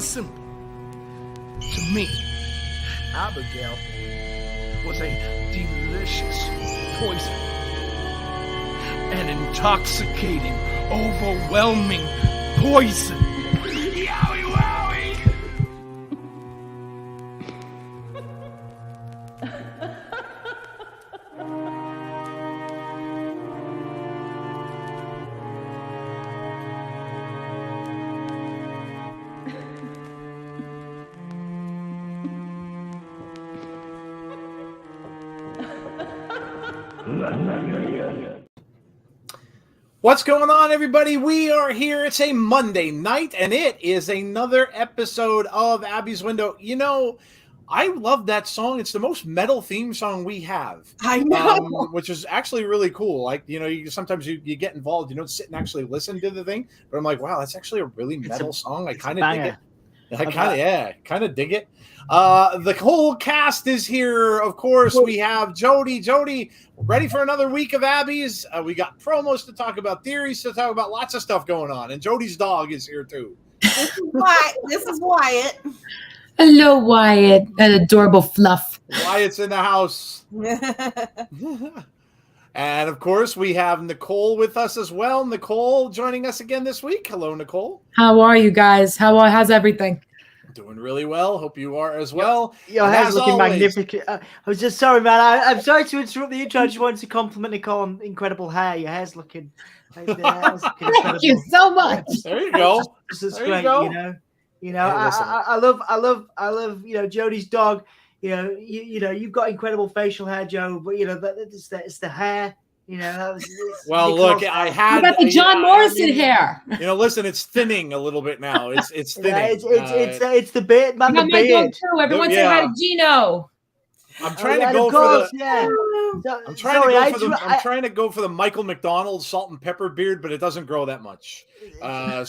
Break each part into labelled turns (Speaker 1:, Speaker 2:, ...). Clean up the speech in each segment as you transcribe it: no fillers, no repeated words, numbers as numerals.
Speaker 1: simple. To me, Abigail was a delicious poison. An intoxicating, overwhelming poison. Yowie wowie! What's going on, everybody? We are here. It's a Monday night, and it is another episode of Abby's Window. You know, I love that song. It's the most metal theme song we have.
Speaker 2: I know.
Speaker 1: Which is actually really cool. Like, you know, sometimes you get involved. You don't sit and actually listen to the thing. But I'm like, wow, that's actually a really metal song. I kind of dig it. I kind of dig it. The whole cast is here. Of course, we have Jodie. Jodie, ready for another week of Abby's? We got promos to talk about, theories to talk about, lots of stuff going on. And Jodie's dog is here too.
Speaker 2: This is Wyatt.
Speaker 3: Hello, Wyatt. An adorable fluff.
Speaker 1: Wyatt's in the house. And of course, we have Nicole with us as well. Nicole joining us again this week. Hello, Nicole.
Speaker 3: How are you guys? How's everything?
Speaker 1: Doing really well. Hope you are as well.
Speaker 4: Your hair's looking magnificent. I was just sorry, man. I'm sorry to interrupt the intro. I just wanted to compliment Nicole on incredible hair. Your hair's looking.
Speaker 3: Thank you so much.
Speaker 1: There you go.
Speaker 4: This is great. You know. I love. Jodie's dog. You've got incredible facial hair, Joe. But it's the hair.
Speaker 1: Well, look, I had.
Speaker 3: What about the John Morrison hair?
Speaker 1: Listen, it's thinning a little bit now. It's thinning.
Speaker 4: It's the beard, man. The beard.
Speaker 3: Too. Everyone say hi to Gino.
Speaker 1: I'm trying to go for the. I'm trying to go for the Michael McDonald salt and pepper beard, but it doesn't grow that much. I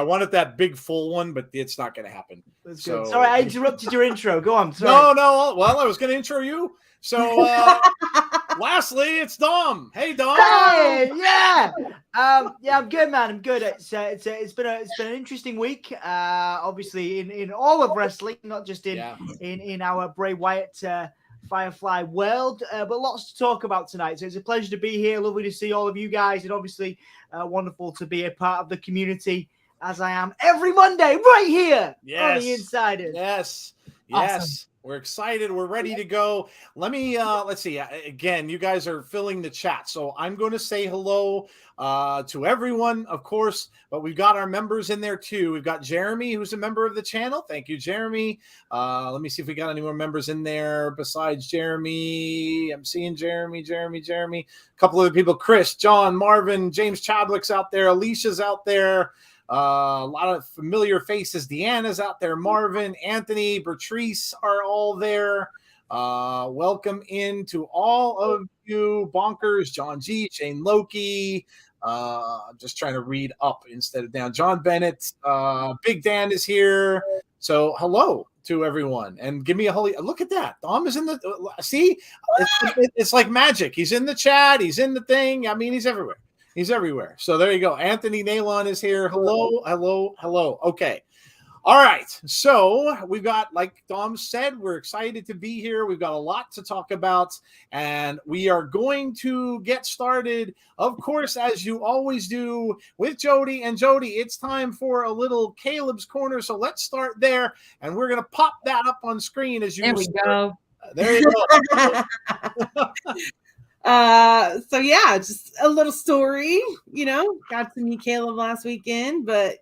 Speaker 1: wanted that big full one, but it's not going to happen. So,
Speaker 4: sorry, I interrupted your intro. Go on. Sorry.
Speaker 1: No. Well, I was going to intro you. So, lastly, it's Dom. Hey, Dom.
Speaker 4: Hey, yeah. I'm good, man. I'm good. It's been an interesting week. Obviously, in all of wrestling, not just in our Bray Wyatt Firefly world, but lots to talk about tonight. So it's a pleasure to be here. Lovely to see all of you guys, and obviously wonderful to be a part of the community as I am every Monday right here on the Insiders.
Speaker 1: Yes.
Speaker 3: Awesome.
Speaker 1: We're excited. We're ready to go. Let's see. Again, you guys are filling the chat. So I'm going to say hello to everyone, of course, but we've got our members in there too. We've got Jeremy, who's a member of the channel. Thank you, Jeremy. Let me see if we got any more members in there besides Jeremy. I'm seeing Jeremy. A couple other people, Chris, John, Marvin, James Chadwick's out there. Alicia's out there. A lot of familiar faces. Deanna's out there. Marvin, Anthony, Bertrice are all there. Welcome in to all of you. Bonkers, John G, Shane Loki. I'm just trying to read up instead of down. John Bennett. Big Dan is here. So hello to everyone. And give me a holy look at that. Dom is in the see? It's like magic. He's in the chat. He's in the thing. I mean, he's everywhere. He's everywhere. So there you go. Anthony Nalon is here. Hello. Okay. All right. So we've got, like Dom said, we're excited to be here. We've got a lot to talk about, and we are going to get started, of course, as you always do, with Jodie. And Jodie, it's time for a little Caleb's Corner. So let's start there, and we're going to pop that up on screen as you
Speaker 3: There we go.
Speaker 1: There you go.
Speaker 2: Just a little story, got to meet Caleb last weekend, but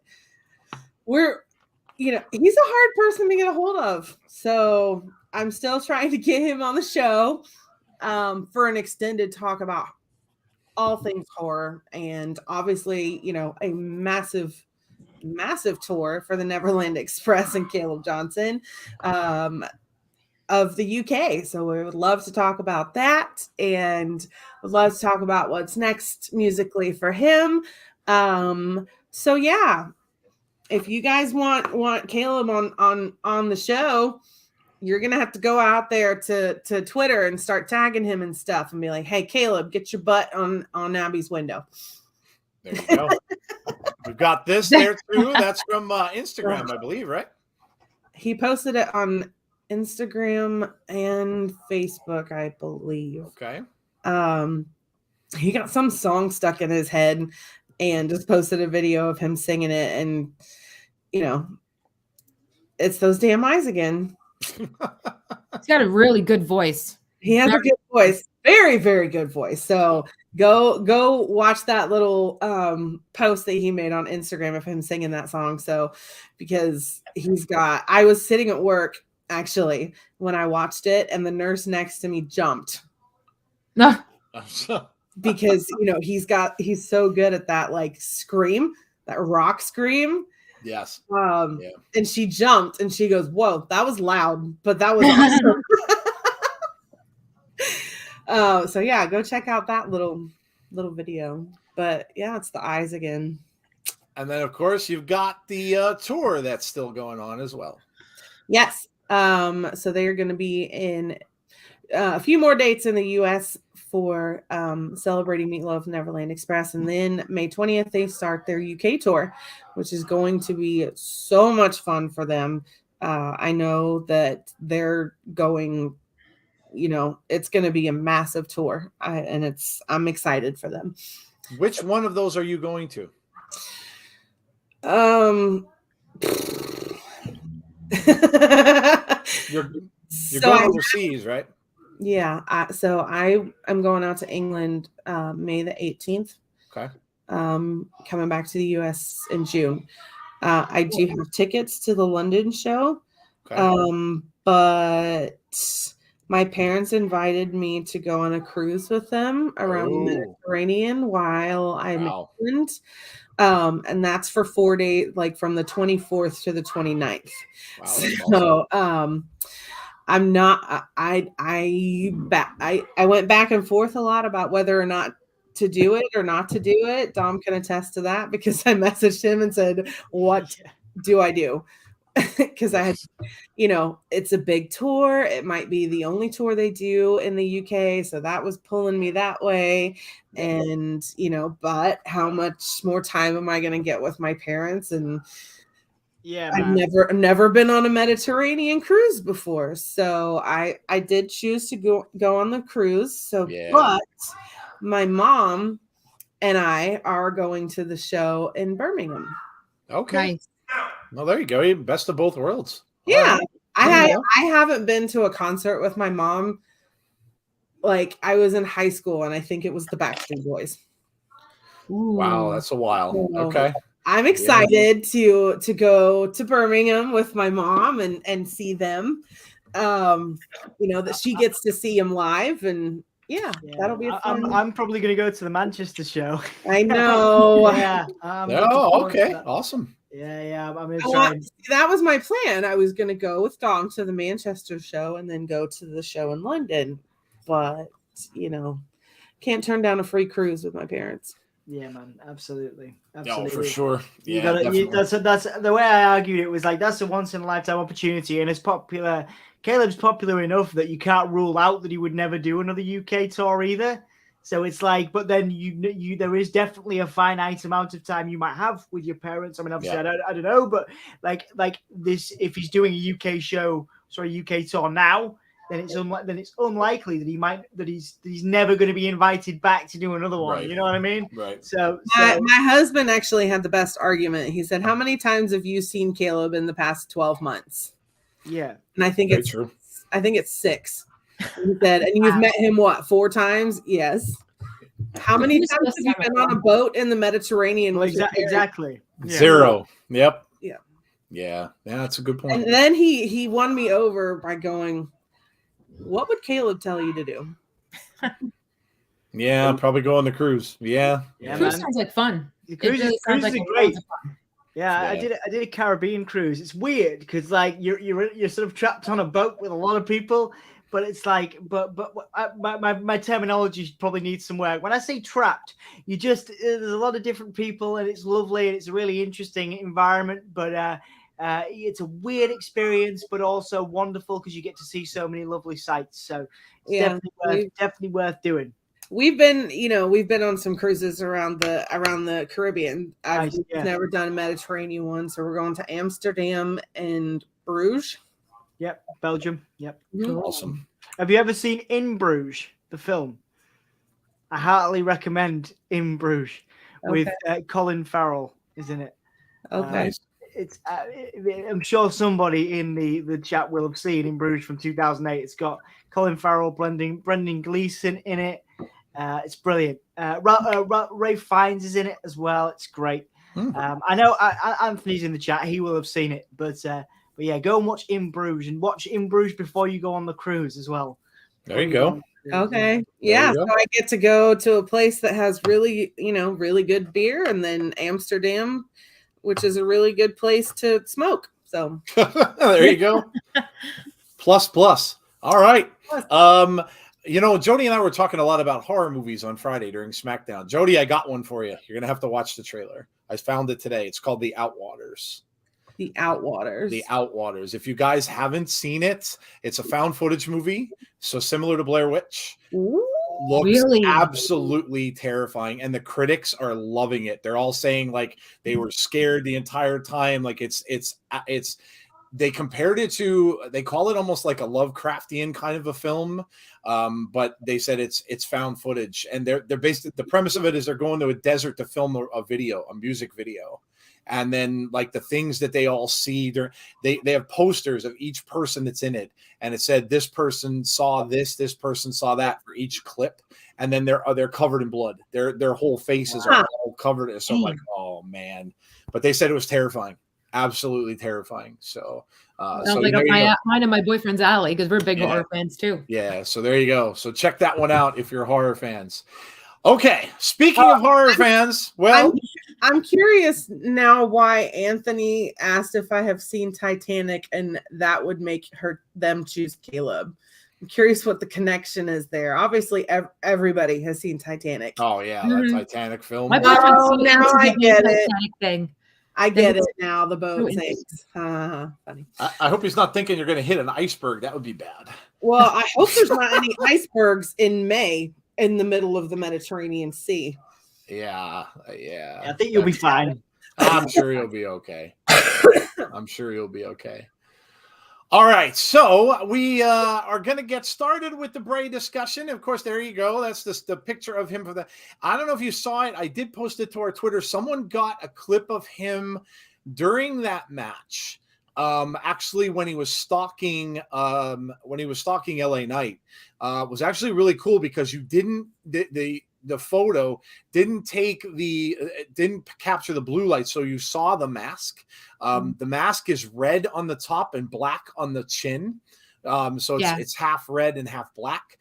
Speaker 2: he's a hard person to get a hold of. So I'm still trying to get him on the show for an extended talk about all things horror. And obviously, a massive tour for the Neverland Express and Caleb Johnson. Of the UK. So we would love to talk about that, and would love to talk about what's next musically for him. If you guys want Caleb on the show, you're gonna have to go out there to Twitter and start tagging him and stuff and be like, hey, Caleb, get your butt on Abby's Window.
Speaker 1: There you go. We've got this there too. That's from Instagram, I believe, right?
Speaker 2: He posted it on Instagram and Facebook, I believe.
Speaker 1: Okay.
Speaker 2: He got some song stuck in his head and just posted a video of him singing it, and it's those damn eyes again.
Speaker 3: He's got a really good voice.
Speaker 2: He has a good voice. Very, very good voice. So go watch that little post that he made on Instagram of him singing that song. So because I was sitting at work actually when I watched it, and the nurse next to me jumped.
Speaker 3: No.
Speaker 2: Because he's so good at that like scream, that rock scream.
Speaker 1: Yes.
Speaker 2: And she jumped and she goes, "Whoa, that was loud, but that was awesome." So yeah, go check out that little video. But yeah, it's the eyes again.
Speaker 1: And then of course you've got the tour that's still going on as well.
Speaker 2: Yes. So they are going to be in a few more dates in the US for celebrating Meatloaf Neverland Express, and then May 20th they start their UK tour, which is going to be so much fun for them. I know that they're going, it's going to be a massive tour, I'm excited for them.
Speaker 1: Which one of those are you going to? You're going overseas, right?
Speaker 2: Yeah. So I am going out to England May the 18th.
Speaker 1: Okay.
Speaker 2: Coming back to the US in June. I do have tickets to the London show. Okay. But my parents invited me to go on a cruise with them around the Mediterranean while I'm in England. And that's for 4 days, like from the 24th to the 29th. Wow, so I'm not, I went back and forth a lot about whether or not to do it or not to do it. Dom can attest to that because I messaged him and said, "What do I do?" Because I had, it's a big tour. It might be the only tour they do in the UK. So that was pulling me that way. And, but how much more time am I going to get with my parents? And
Speaker 4: yeah,
Speaker 2: I've never been on a Mediterranean cruise before. So I did choose to go on the cruise. So, but my mom and I are going to the show in Birmingham.
Speaker 1: Okay.
Speaker 3: Nice.
Speaker 1: Well, there you go. Best of both worlds.
Speaker 2: Yeah. I haven't been to a concert with my mom. Like I was in high school and I think it was the Backstreet Boys.
Speaker 1: Ooh. Wow. That's a while.
Speaker 2: So,
Speaker 1: okay.
Speaker 2: I'm excited to go to Birmingham with my mom and see them. That she gets to see them live, and that'll be a fun.
Speaker 4: I'm probably going to go to the Manchester show.
Speaker 2: I know.
Speaker 4: Yeah.
Speaker 1: Okay. Awesome.
Speaker 4: Yeah. I'm excited.
Speaker 2: That was my plan. I was going to go with Dom to the Manchester show and then go to the show in London, but can't turn down a free cruise with my parents.
Speaker 4: Yeah, man, absolutely.
Speaker 1: No, for sure.
Speaker 4: Yeah, that's the way I argued it was like that's a once in a lifetime opportunity, and it's popular. Caleb's popular enough that you can't rule out that he would never do another UK tour either. So it's like, but then you there is definitely a finite amount of time you might have with your parents. I mean, obviously, I don't know, but like this, if he's doing a UK tour now. Then it's unlikely that he's never going to be invited back to do another one. Right. You know what I mean?
Speaker 1: Right.
Speaker 2: So my husband actually had the best argument. He said, "How many times have you seen Caleb in the past 12 months?"
Speaker 4: Yeah,
Speaker 2: and I think it's true. I think it's 6. He said, "And you've met him 4 times?" Yes. How many times have you been on a boat in the Mediterranean?
Speaker 4: Well, exactly.
Speaker 1: Yeah. 0. Yep.
Speaker 2: Yeah.
Speaker 1: Yeah. That's a good point.
Speaker 2: And then he won me over by going, "What would Caleb tell you to do?"
Speaker 1: Yeah, probably go on the cruise. Yeah.
Speaker 3: Cruise sounds like fun.
Speaker 4: The cruise is great. Yeah, I did a Caribbean cruise. It's weird because like you're sort of trapped on a boat with a lot of people, but it's like but my terminology probably needs some work. When I say trapped, there's a lot of different people and it's lovely and it's a really interesting environment, but it's a weird experience, but also wonderful because you get to see so many lovely sights. So it's definitely worth doing.
Speaker 2: We've been on some cruises around the Caribbean. I've never done a Mediterranean one, so we're going to Amsterdam and Bruges.
Speaker 4: Yep, Belgium. Yep.
Speaker 1: Awesome.
Speaker 4: Have you ever seen In Bruges, the film? I heartily recommend In Bruges with Colin Farrell is in it.
Speaker 2: Okay.
Speaker 4: It's I'm sure somebody in the chat will have seen In Bruges from 2008. It's got Colin Farrell, Brendan Gleeson in it. It's brilliant. Ray Fiennes is in it as well. It's great. I know Anthony's in the chat. He will have seen it. But yeah, go and watch In Bruges and watch In Bruges before you go on the cruise as well.
Speaker 1: There you go.
Speaker 2: Okay. Yeah. So I get to go to a place that has really, really good beer, and then Amsterdam, which is a really good place to smoke. So
Speaker 1: there you go. Plus. All right. Jodie and I were talking a lot about horror movies on Friday during SmackDown. Jodie, I got one for you. You're going to have to watch the trailer. I found it today. It's called The Outwaters.
Speaker 2: The Outwaters.
Speaker 1: The Outwaters. If you guys haven't seen it, it's a found footage movie. So similar to Blair Witch.
Speaker 2: Ooh,
Speaker 1: looks
Speaker 3: really?
Speaker 1: Absolutely terrifying. And the critics are loving it. They're all saying like they were scared the entire time. Like it's they compared it to, they call it almost like a Lovecraftian kind of a film. But they said it's found footage, and they're based, the premise of it is they're going to a desert to film a music video. And then like the things that they all see, they have posters of each person that's in it. And it said, this person saw this person saw that for each clip. And then they're covered in blood. Their whole faces are all covered. So I'm like, oh man. But they said it was terrifying. Absolutely terrifying. So
Speaker 3: sounds like mine and my boyfriend's alley, because we're big horror fans too.
Speaker 1: Yeah, so there you go. So check that one out if you're horror fans. Okay, speaking of horror fans, well,
Speaker 2: I'm curious now why Anthony asked if I have seen Titanic, and that would make them choose Caleb. I'm curious what the connection is there. Obviously, everybody has seen Titanic.
Speaker 1: Oh yeah, that Titanic film.
Speaker 2: Now I get it.
Speaker 3: Thing.
Speaker 2: I get it now. The boat sinks. Funny.
Speaker 1: I hope he's not thinking you're going to hit an iceberg. That would be bad.
Speaker 2: Well, I hope there's not any icebergs in May in the middle of the Mediterranean Sea.
Speaker 1: Yeah.
Speaker 4: I think you'll be fine.
Speaker 1: I'm sure you'll be okay. All right, so we are going to get started with the Bray discussion. Of course, there you go. That's the picture of him. I don't know if you saw it. I did post it to our Twitter. Someone got a clip of him during that match. Actually, when he was stalking LA Knight, was actually really cool because you the photo didn't capture the blue light, so you saw the mask. The mask is red on the top and black on the chin, so it's half red and half black.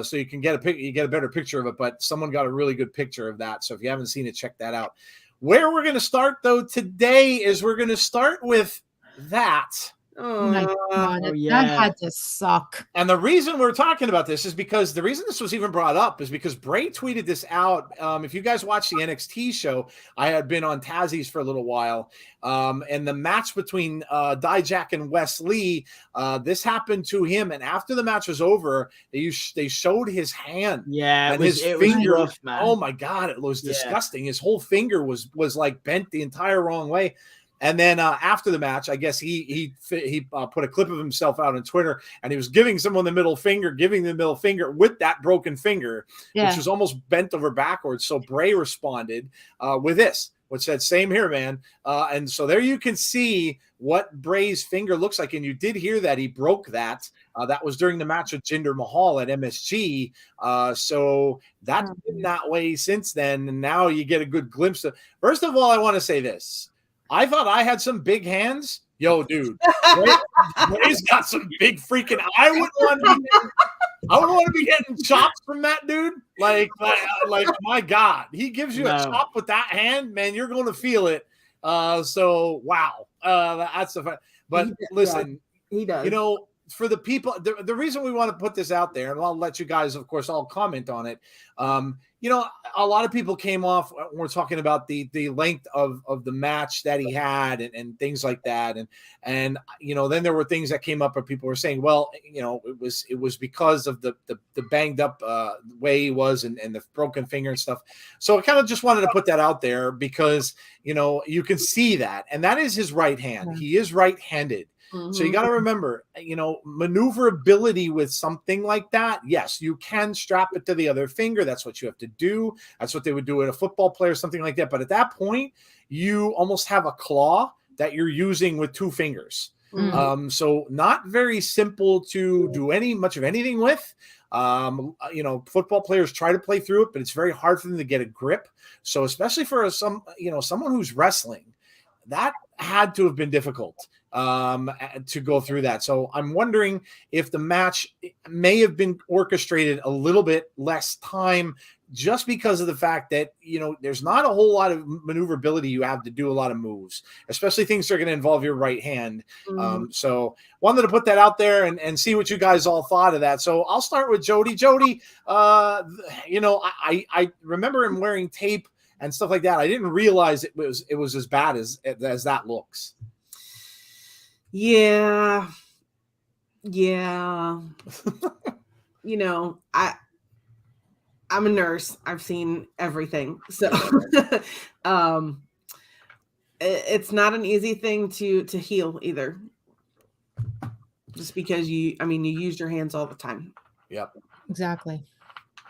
Speaker 1: So you can get a better picture of it. But someone got a really good picture of that. So if you haven't seen it, check that out. Where we're going to start though today is we're going to start with that.
Speaker 3: Oh my God, that had to suck.
Speaker 1: And the reason we're talking about this is because the reason this was even brought up is because Bray tweeted this out. If you guys watch the NXT show, I had been on Tazzy's for a little while. And the match between Dijak and Wes Lee, this happened to him. And after the match was over, they showed his hand.
Speaker 4: Yeah,
Speaker 1: and his finger.
Speaker 4: Was rough, man.
Speaker 1: Oh my God, it was disgusting. His whole finger was like bent the entire wrong way. And then after the match, I guess he put a clip of himself out on Twitter, and he was giving someone the middle finger with that broken finger, which was almost bent over backwards. So Bray responded with this, which said, "Same here, man." And so there you can see what Bray's finger looks like. And you did hear that he broke that. That was during the match with Jinder Mahal at MSG. So that's been that way since then. And now you get a good glimpse of. First of all, I want to say this. I thought I had some big hands. Yo, dude, Bray's got some big freaking. I wouldn't want to be getting chops from that dude. Like my God, he gives you a chop with that hand, man. You're going to feel it. So wow, that's the. But listen,
Speaker 2: he does.
Speaker 1: You know, for the people, the reason we want to put this out there, and I'll let you guys, of course, all comment on it. You know, a lot of people came off when we're talking about the length of the match that he had and things like that. And, you know, then there were things that came up where people were saying, well, you know, it was because of the banged up way he was and the broken finger and stuff. So I kind of just wanted to put that out there because, you know, you can see that. And that is his right hand. He is right-handed. So you got to remember, maneuverability with something like that. Yes, you can strap it to the other finger. That's what you have to do. That's what they would do with a football player, something like that. But at that point, you almost have a claw that you're using with two fingers. So not very simple to do much of anything with. Football players try to play through it, but it's very hard for them to get a grip. So especially for someone who's wrestling, that had to have been difficult to go through that. So I'm wondering if the match may have been orchestrated a little bit less time just because of the fact that, there's not a whole lot of maneuverability. You have to do a lot of moves, especially things that are going to involve your right hand. So wanted to put that out there and see what you guys all thought of that. So I'll start with Jodie. Jodie, I remember him wearing tape and stuff like that. I didn't realize it was as bad as that looks.
Speaker 2: Yeah. I'm a nurse. I've seen everything. So it's not an easy thing to heal either. Just because you use your hands all the time.
Speaker 1: Yep.
Speaker 3: Exactly.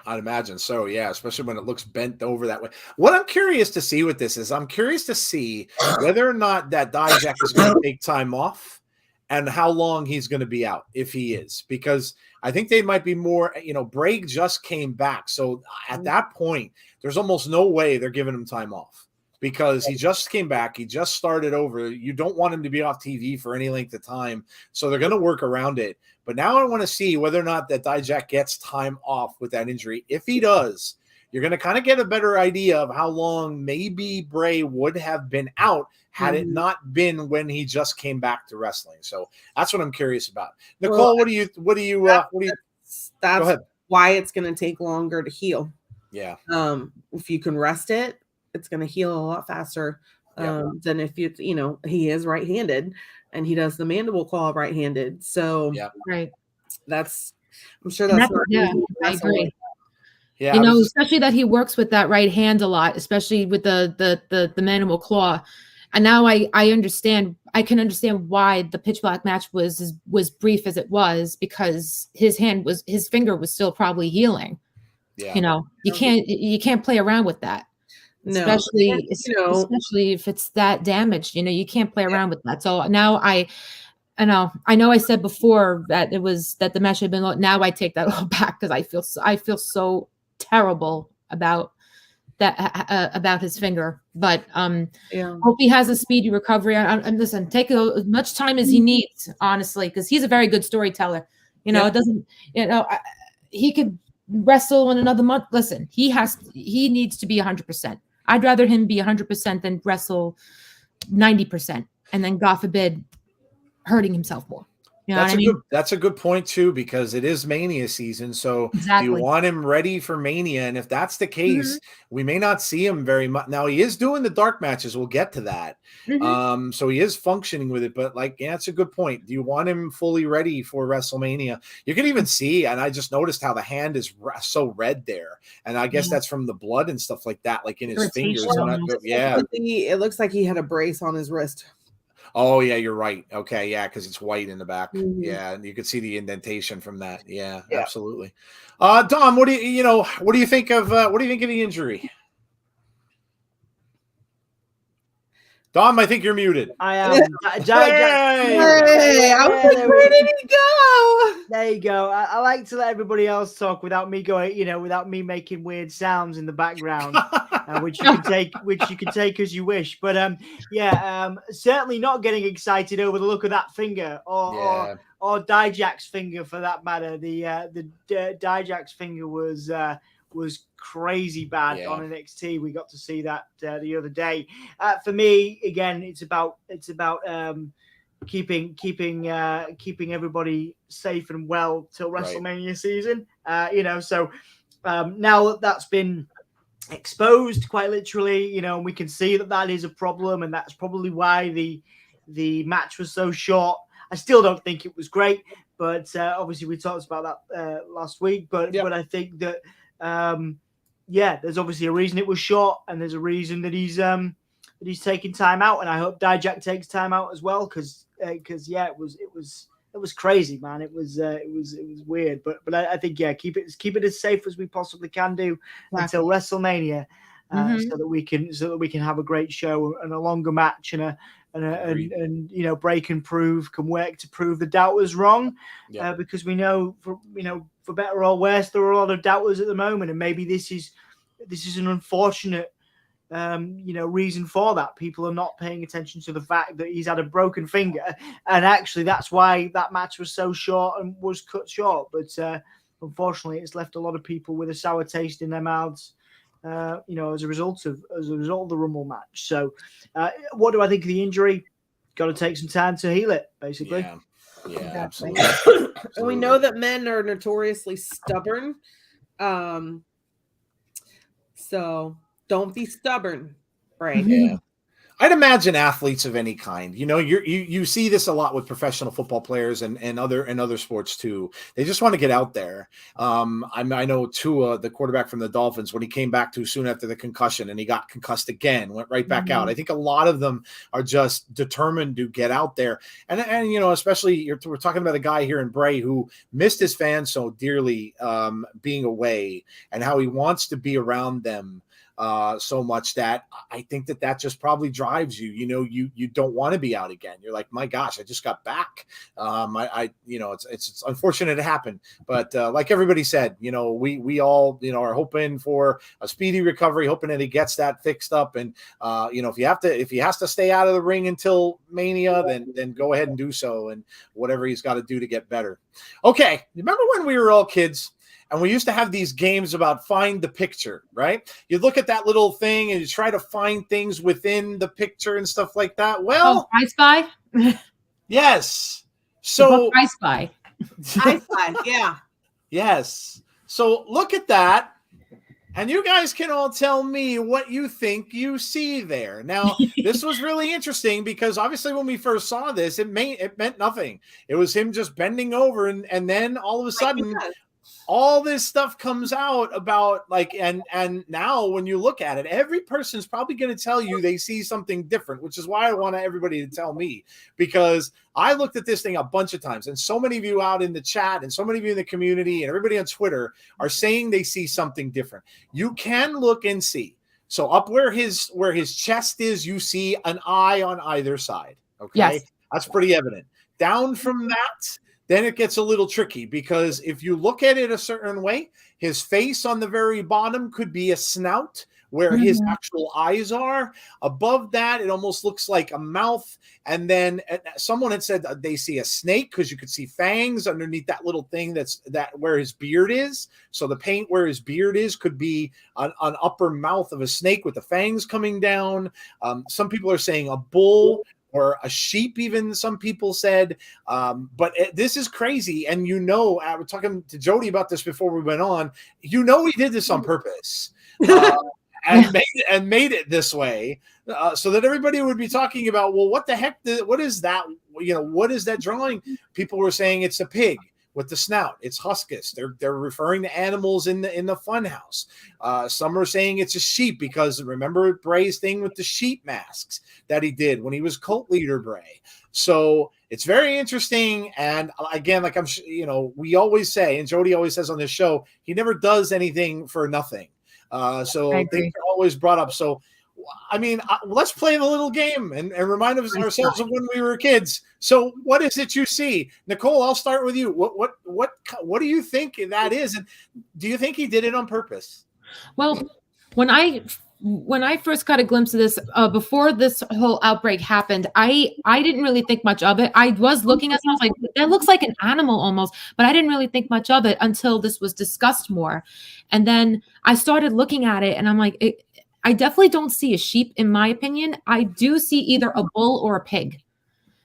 Speaker 1: I'd imagine so, yeah, especially when it looks bent over that way. What I'm curious to see with this is I'm curious to see whether or not that Dijak is going to take time off and how long he's going to be out, if he is, because I think they might be more, Bray just came back. So at that point, there's almost no way they're giving him time off because he just came back. He just started over. You don't want him to be off TV for any length of time. So they're going to work around it. But now I want to see whether or not that Dijak gets time off with that injury. If he does, you're going to kind of get a better idea of how long maybe Bray would have been out had it not been when he just came back to wrestling. So that's what I'm curious about. Nicole, what do you
Speaker 2: that's why it's going to take longer to heal.
Speaker 1: Yeah.
Speaker 2: If you can rest it, it's going to heal a lot faster than if he is right-handed and he does the mandible claw right-handed. So
Speaker 3: right.
Speaker 2: I'm sure that's not easy.
Speaker 3: I agree.
Speaker 1: Yeah,
Speaker 3: especially that he works with that right hand a lot, especially with the mandible claw. And now I can understand why the pitch black match was brief as it was, because his finger was still probably healing.
Speaker 1: Yeah.
Speaker 3: You can't play around with that.
Speaker 2: No.
Speaker 3: Especially if it's that damaged, you can't play around with that. So now I know I said before that the match had been low. Now I take that all back because I feel so terrible about that about his finger. But hope he has a speedy recovery. And listen, take as much time as he needs, honestly, because he's a very good storyteller. It doesn't. He could wrestle in another month. Listen, he needs to be 100%. I'd rather him be 100% than wrestle 90%, and then God forbid hurting himself more.
Speaker 1: That's a good point too, because it is Mania season. So
Speaker 3: exactly.
Speaker 1: Do you want him ready for Mania? And if that's the case, we may not see him very much. Now he is doing the dark matches. We'll get to that. So he is functioning with it, but that's a good point. Do you want him fully ready for WrestleMania? You can even see, and I just noticed how the hand is so red there. And I guess that's from the blood and stuff like that, like in his fingers.
Speaker 2: It looks like he had a brace on his wrist.
Speaker 1: Oh yeah, you're right. Okay, yeah, because it's white in the back. Yeah, and you can see the indentation from that. Yeah, absolutely. Dom, what do you think of the injury? Dom, I think you're muted.
Speaker 4: I am.
Speaker 2: Hey, I was like, where did he go?
Speaker 4: There you go. I like to let everybody else talk without me going, without me making weird sounds in the background, which you can take as you wish. But certainly not getting excited over the look of that finger or Dijak's finger for that matter. The Dijak's finger was crazy bad on NXT. We got to see that the other day. For me, again, it's about keeping everybody safe and well till WrestleMania season. So now that's been exposed quite literally, and we can see that is a problem, and that's probably why the match was so short. I still don't think it was great, but obviously we talked about that last week. But I think that. There's obviously a reason it was short, and there's a reason that he's he's taking time out, and I hope Dijak takes time out as well, because yeah, it was crazy, man. It was weird, but I think, yeah, keep it as safe as we possibly can do until WrestleMania, so that we can have a great show and a longer match, and Bray can work to prove the doubters wrong, because we know, for better or worse, there are a lot of doubters at the moment, and maybe this is an unfortunate reason for that. People are not paying attention to the fact that he's had a broken finger, and actually that's why that match was so short and was cut short. But unfortunately, it's left a lot of people with a sour taste in their mouths, as a result of the Rumble match. So, what do I think of the injury? Got to take some time to heal it, basically.
Speaker 1: Yeah, absolutely.
Speaker 2: And we know that men are notoriously stubborn. So don't be stubborn, Bray.
Speaker 1: Yeah. I'd imagine athletes of any kind, you see this a lot with professional football players and other sports too. They just want to get out there. I know Tua, the quarterback from the Dolphins, when he came back too soon after the concussion and he got concussed again, went right back out. I think a lot of them are just determined to get out there. And especially we're talking about a guy here in Bray who missed his fans so dearly, being away, and how he wants to be around them so much that I think that just probably drives you. You don't want to be out again. You're like, my gosh, I just got back. It's unfortunate it happened, but like everybody said, we all are hoping for a speedy recovery, hoping that he gets that fixed up. And if he has to stay out of the ring until Mania, then go ahead and do so, and whatever he's got to do to get better. Okay, remember when we were all kids? And we used to have these games about find the picture, right? You look at that little thing and you try to find things within the picture and stuff like that. Well,
Speaker 3: I Spy?
Speaker 1: Yes. So
Speaker 3: I Spy.
Speaker 2: I Spy, yeah.
Speaker 1: Yes. So look at that. And you guys can all tell me what you think you see there. Now, this was really interesting because obviously when we first saw this, it meant nothing. It was him just bending over, and then all of a sudden all this stuff comes out about and now when you look at it, every person's probably going to tell you they see something different, which is why I want everybody to tell me, because I looked at this thing a bunch of times, and so many of you out in the chat and so many of you in the community and everybody on Twitter are saying they see something different. You can look and see. So up where his chest is, you see an eye on either side. Okay.
Speaker 3: Yes.
Speaker 1: That's pretty evident. Down from that, then it gets a little tricky, because if you look at it a certain way, his face on the very bottom could be a snout where his actual eyes are. Above that, it almost looks like a mouth. And then someone had said they see a snake because you could see fangs underneath that little thing that where his beard is. So the paint where his beard is could be an upper mouth of a snake with the fangs coming down. Some people are saying a bull or a sheep, even some people said. But this is crazy. And we're talking to Jodie about this before we went on. He did this on purpose. And made it this way, so that everybody would be talking about, well, what the heck? What is that? What is that drawing? People were saying it's a pig with the snout. It's Huskus. They're referring to animals in the funhouse. Some are saying it's a sheep because remember Bray's thing with the sheep masks that he did when he was cult leader Bray. So it's very interesting. And again, like we always say, and Jodie always says on this show, he never does anything for nothing. So things are always brought up. So, I mean, let's play the little game and remind ourselves of when we were kids. So what is it you see? Nicole, I'll start with you. What do you think that is? And do you think he did it on purpose?
Speaker 3: Well, when I first got a glimpse of this, before this whole outbreak happened, I didn't really think much of it. I was looking at it, I was like, that looks like an animal almost, but I didn't really think much of it until this was discussed more. And then I started looking at it and I'm like, I definitely don't see a sheep in my opinion. I do see either a bull or a pig.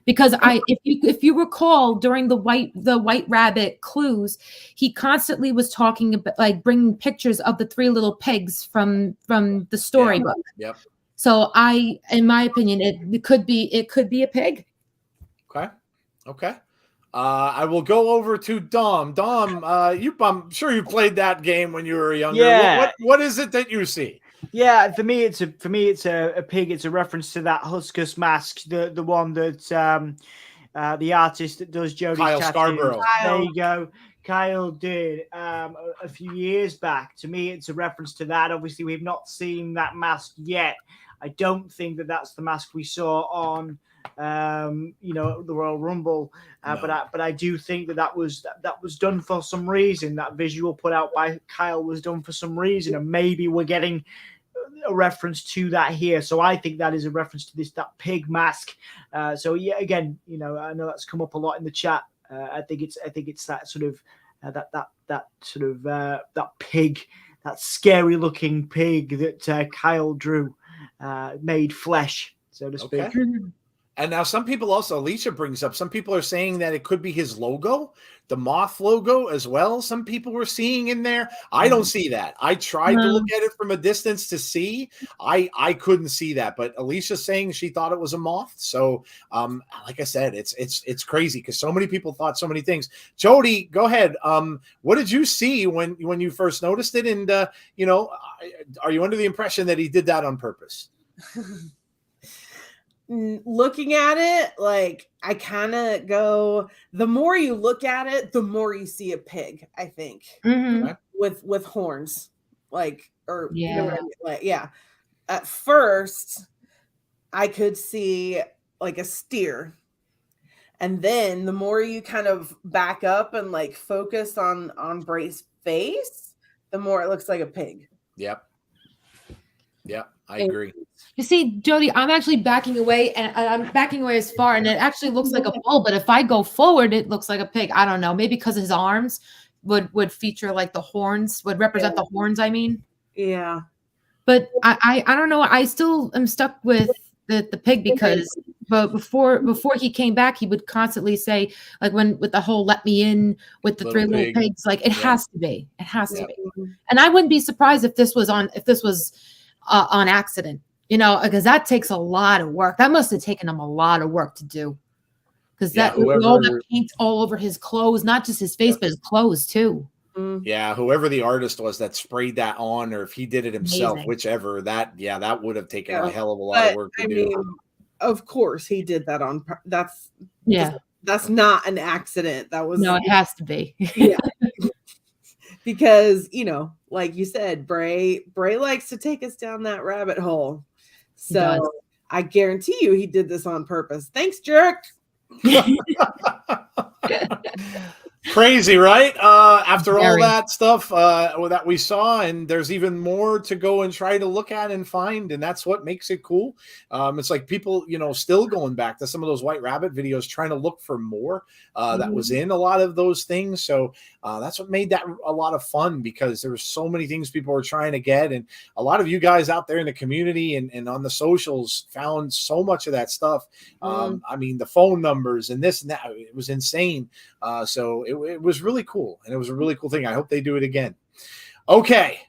Speaker 3: Because if you recall during the white rabbit clues, he constantly was talking about like bringing pictures of the three little pigs from the storybook.
Speaker 1: Yep.
Speaker 3: So in my opinion, it could be a pig.
Speaker 1: Okay. I will go over to Dom. Dom, I'm sure you played that game when you were younger.
Speaker 4: Yeah.
Speaker 1: What is it that you see?
Speaker 4: Yeah, for me, it's a pig. It's a reference to that Huskus mask, the one that the artist that does Jodie's
Speaker 1: Kyle
Speaker 4: tattoos.
Speaker 1: Scarborough.
Speaker 4: There you go. Kyle did a few years back. To me, it's a reference to that. Obviously, we've not seen that mask yet. I don't think that that's the mask we saw on the Royal Rumble.
Speaker 1: No.
Speaker 4: But I do think that was done for some reason. That visual put out by Kyle was done for some reason, and maybe we're getting a reference to that here. So I think that is a reference to that pig mask. So yeah, again, I know that's come up a lot in the chat. I think it's that sort of that pig, that scary looking pig that Kyle drew, made flesh, so to speak.
Speaker 1: Okay. And now some people also, Alicia brings up, some people are saying that it could be his logo, the moth logo as well. Some people were seeing in there. I don't see that. I tried to look at it from a distance to see. I couldn't see that. But Alicia's saying she thought it was a moth. So like I said, it's crazy because so many people thought so many things. Jodie, go ahead. What did you see when you first noticed it? And are you under the impression that he did that on purpose?
Speaker 2: Looking at it, like, I kind of go, the more you look at it, the more you see a pig, I think. With horns, like, or
Speaker 3: yeah.
Speaker 2: you know what I mean? Like, yeah. At first, I could see like a steer, and then the more you kind of back up and like focus on Bray's face, the more it looks like a pig.
Speaker 1: Yep, I agree.
Speaker 3: You see, Jodie, I'm actually backing away, and I'm backing away as far, and it actually looks like a bull. But if I go forward, it looks like a pig. I don't know, maybe because his arms would feature like the horns, would represent the horns. I mean,
Speaker 2: yeah.
Speaker 3: But I don't know. I still am stuck with the pig because, but before he came back, he would constantly say, like, with the whole "let me in" with the little little pigs, like it has to be, to be. And I wouldn't be surprised if this was on accident, because that takes a lot of work. That must have taken him a lot of work to do, because all the paint all over his clothes, not just his face, but his clothes too.
Speaker 1: Yeah, whoever the artist was that sprayed that on, or if he did it himself, whichever, that would have taken a hell of a lot of work to do.
Speaker 2: Mean, of course, he did that on. That's not an accident. That was
Speaker 3: it has to be.
Speaker 2: Yeah. Because, like you said, Bray likes to take us down that rabbit hole. So I guarantee you he did this on purpose. Thanks, jerk.
Speaker 1: Crazy, right? After all that stuff that we saw, and there's even more to go and try to look at and find, and that's what makes it cool. It's like people, still going back to some of those White Rabbit videos, trying to look for more that was in a lot of those things. So that's what made that a lot of fun, because there were so many things people were trying to get, and a lot of you guys out there in the community and on the socials found so much of that stuff. I mean, the phone numbers and this and that, it was insane. So it was really cool, and it was a really cool thing. I hope they do it again. Okay,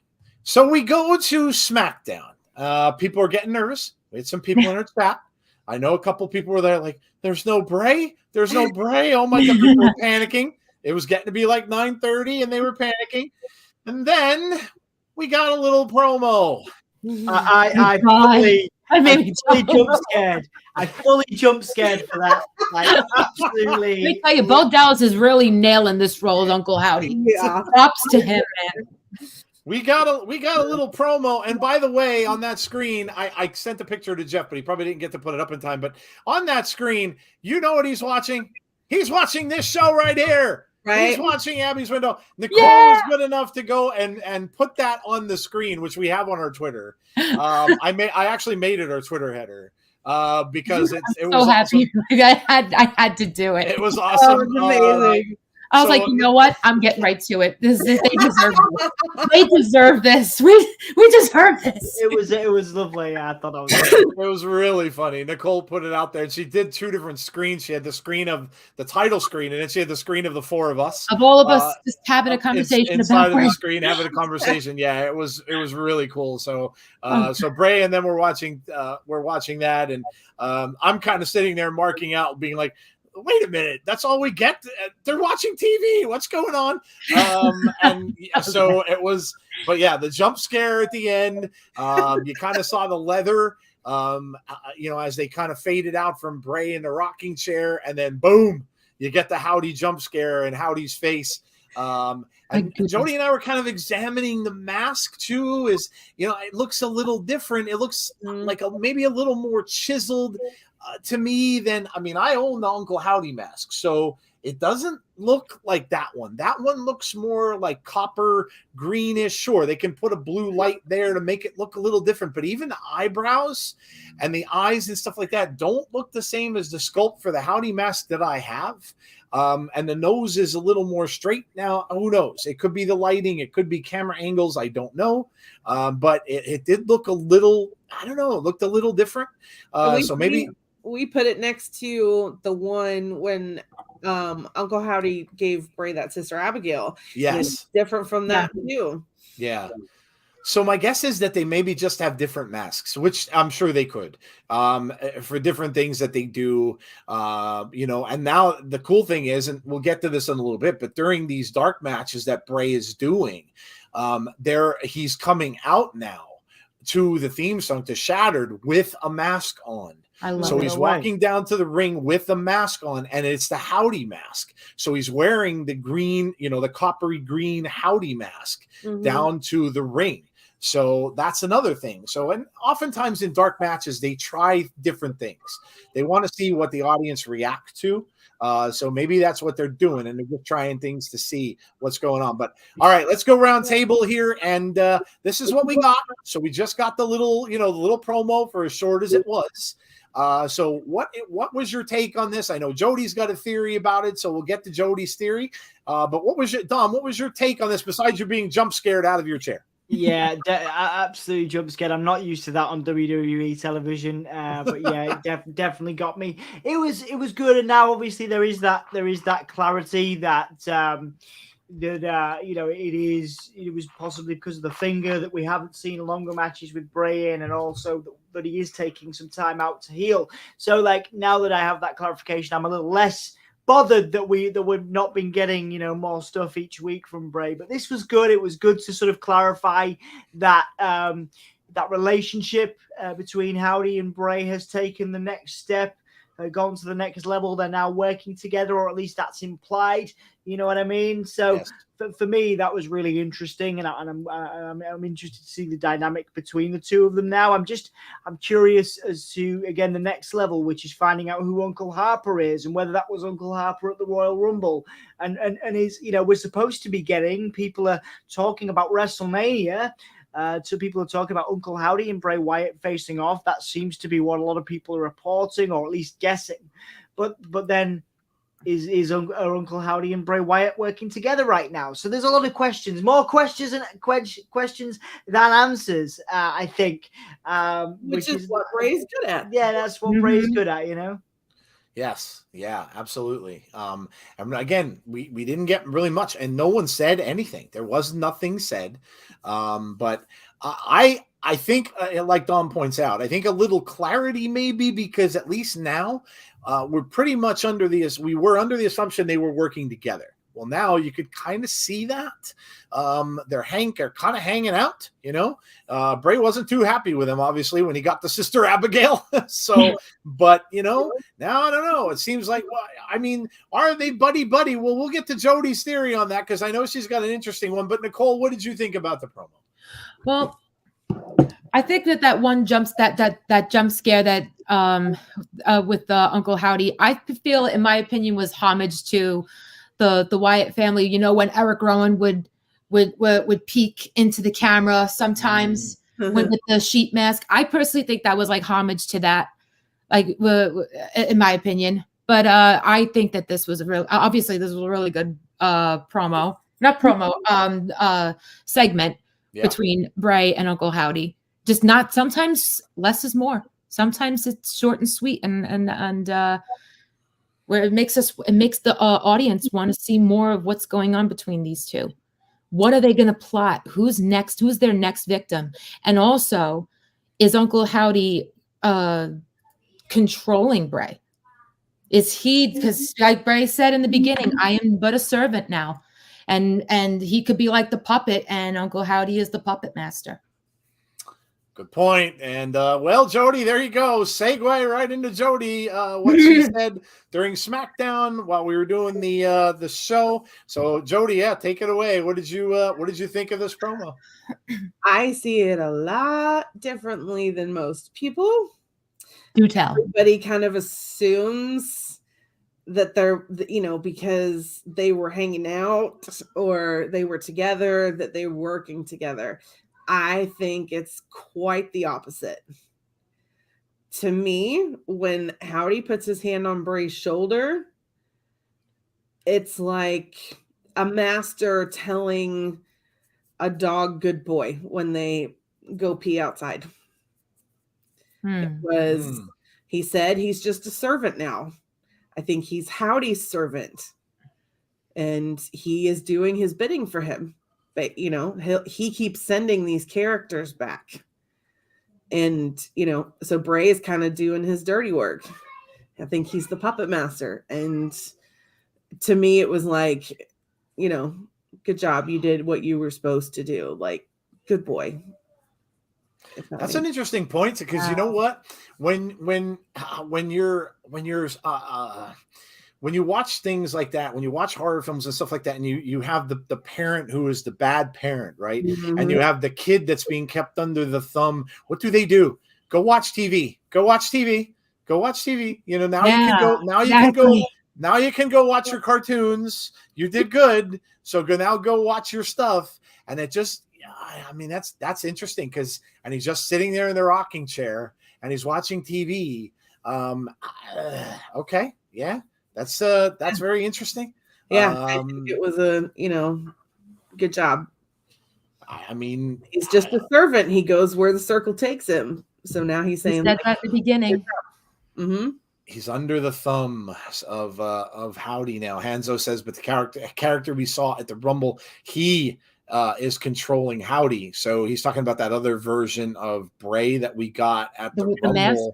Speaker 1: so we go to SmackDown. People are getting nervous. We had some people in our chat. I know a couple people were there like, there's no Bray. There's no Bray. Oh my God, people were panicking. It was getting to be like 9:30, and they were panicking. And then we got a little promo.
Speaker 4: I fully jump scared for that. Like, absolutely.
Speaker 3: Let me tell you, Bo Dallas is really nailing this role as Uncle Howdy.
Speaker 2: Yeah.
Speaker 3: So props to him, man.
Speaker 1: We got a little promo, and by the way, on that screen, I sent a picture to Jeff, but he probably didn't get to put it up in time. But on that screen, you know what he's watching? He's watching this show right here. Right. He's watching Abby's Window. Nicole was good enough to go and put that on the screen, which we have on our Twitter. I actually made it our Twitter header because it was so happy.
Speaker 3: Awesome. I had to do it.
Speaker 1: It was awesome.
Speaker 2: It was amazing.
Speaker 3: I was like, you know what? I'm getting right to it. They deserve this. They deserve this. We deserve this.
Speaker 4: It was lovely. I thought it was.
Speaker 1: It was really funny. Nicole put it out there, and she did two different screens. She had the screen of the title screen, and then she had the screen of the four of us,
Speaker 3: of all of us, just having a conversation
Speaker 1: inside
Speaker 3: about
Speaker 1: of the screen, having a conversation. Yeah, it was really cool. So so Bray and then we're watching that, and I'm kind of sitting there marking out, being like, wait a minute, that's all we get? They're watching TV. What's going on? And so it was, but yeah, the jump scare at the end, you kind of saw the leather, as they kind of faded out from Bray in the rocking chair, and then boom, you get the Howdy jump scare and Howdy's face. And Jodie and I were kind of examining the mask too. It looks a little different. It looks like maybe a little more chiseled to me than, I own the Uncle Howdy mask, so it doesn't look like that one. That one looks more like copper greenish. Sure, they can put a blue light there to make it look a little different, but even the eyebrows and the eyes and stuff like that don't look the same as the sculpt for the Howdy mask that I have. And the nose is a little more straight. Now, who knows? It could be the lighting. It could be camera angles. I don't know. But it did look a little, I don't know, it looked a little different. So maybe
Speaker 2: we put it next to the one when Uncle Howdy gave Bray that Sister Abigail.
Speaker 1: Yes.
Speaker 2: Different from that too.
Speaker 1: Yeah. So my guess is that they maybe just have different masks, which I'm sure they could, for different things that they do, and now the cool thing is, and we'll get to this in a little bit, but during these dark matches that Bray is doing, he's coming out now to the theme song to Shattered with a mask on. So he's walking down to the ring with the mask on, and it's the Howdy mask. So he's wearing the green, the coppery green Howdy mask down to the ring. So that's another thing. So, and oftentimes in dark matches, they try different things. They want to see what the audience react to. So maybe that's what they're doing, and they're just trying things to see what's going on. But all right, let's go round table here, and this is what we got. So we just got the little promo, for as short as it was. So what was your take on this? I know Jodie's got a theory about it, so we'll get to Jodie's theory. But what was your take on this, besides you being jump scared out of your chair?
Speaker 4: Yeah, absolutely jump scared. I'm not used to that on WWE television, but yeah, it definitely got me. It was good, and now obviously there is that clarity that it was possibly because of the finger that we haven't seen longer matches with Bray in, and also that he is taking some time out to heal. So now that I have that clarification, I'm a little less bothered that we've not been getting more stuff each week from Bray. But this was good. It was good to sort of clarify that that relationship between Howdy and Bray has taken the next step, gone to the next level. They're now working together, or at least that's implied. You know what I mean? So
Speaker 1: yes.
Speaker 4: For me, that was really interesting, and I'm interested to see the dynamic between the two of them now. I'm curious as to, again, the next level, which is finding out who Uncle Harper is and whether that was Uncle Harper at the Royal Rumble, and is we're supposed to be getting, people are talking about WrestleMania. So people are talking about Uncle Howdy and Bray Wyatt facing off. That seems to be what a lot of people are reporting, or at least guessing. But then is Uncle Howdy and Bray Wyatt working together right now? So there's a lot of questions, more questions than answers. I think,
Speaker 2: which is what Bray's good at.
Speaker 4: Yeah, that's what Bray's good at.
Speaker 1: Yes. Yeah, absolutely. And again, we didn't get really much, and no one said anything. There was nothing said. But I think, like Dom points out, I think a little clarity maybe, because at least now we're pretty much under the assumption they were working together. Well, now you could kind of see that. They're kind of hanging out, Bray wasn't too happy with him, obviously, when he got the Sister Abigail. So, but, now I don't know. It seems like, are they buddy? Well, we'll get to Jodie's theory on that, because I know she's got an interesting one. But Nicole, what did you think about the promo?
Speaker 3: Well, I think that one jump scare that with Uncle Howdy, I feel, in my opinion, was homage to the Wyatt family. When Eric Rowan would peek into the camera sometimes with the sheet mask. I personally think that was like homage to that, in my opinion. But I think that this was obviously this was a really good segment between Bray and Uncle Howdy. Just not, sometimes less is more. Sometimes it's short and sweet, and where it makes the audience want to see more of what's going on between these two. What are they going to plot? Who's next? Who's their next victim? And also, is Uncle Howdy controlling Bray? Is he, because like Bray said in the beginning, I am but a servant now. And he could be like the puppet, and Uncle Howdy is the puppet master.
Speaker 1: Good point. And well, Jodie, there you go. Segue right into Jodie. What she said during SmackDown while we were doing the show. So Jodie, yeah, take it away. What did you think of this promo?
Speaker 2: I see it a lot differently than most people.
Speaker 3: Do tell.
Speaker 2: Everybody kind of assumes that they're, because they were hanging out or they were together, that they were working together. I think it's quite the opposite. To me, when Howdy puts his hand on Bray's shoulder, it's like a master telling a dog good boy when they go pee outside. It was, he said he's just a servant now. I think he's Howdy's servant, and he is doing his bidding for him. But he keeps sending these characters back, and so Bray is kind of doing his dirty work. I think he's the puppet master, and to me, it was like, good job, you did what you were supposed to do. Like, good boy.
Speaker 1: That's an interesting point, because you know what, when you watch things like that, when you watch horror films and stuff like that, and you have the parent who is the bad parent, right?
Speaker 2: Mm-hmm.
Speaker 1: And you have the kid that's being kept under the thumb. What do? Go watch TV. Go watch TV. Go watch TV. Now you can go. Now you can go. Now you can go watch your cartoons. You did good. So go watch your stuff. And it just, I mean, that's interesting, and he's just sitting there in the rocking chair and he's watching TV. Okay. Yeah. That's very interesting.
Speaker 2: Yeah. I think it was a, good job.
Speaker 1: I mean,
Speaker 2: he's just a servant. He goes where the circle takes him. So now he's saying,
Speaker 3: he said that at the beginning.
Speaker 2: Mm-hmm.
Speaker 1: He's under the thumb of Howdy now. Hanzo says, but the character we saw at the Rumble, he is controlling Howdy. So he's talking about that other version of Bray that we got at the Rumble.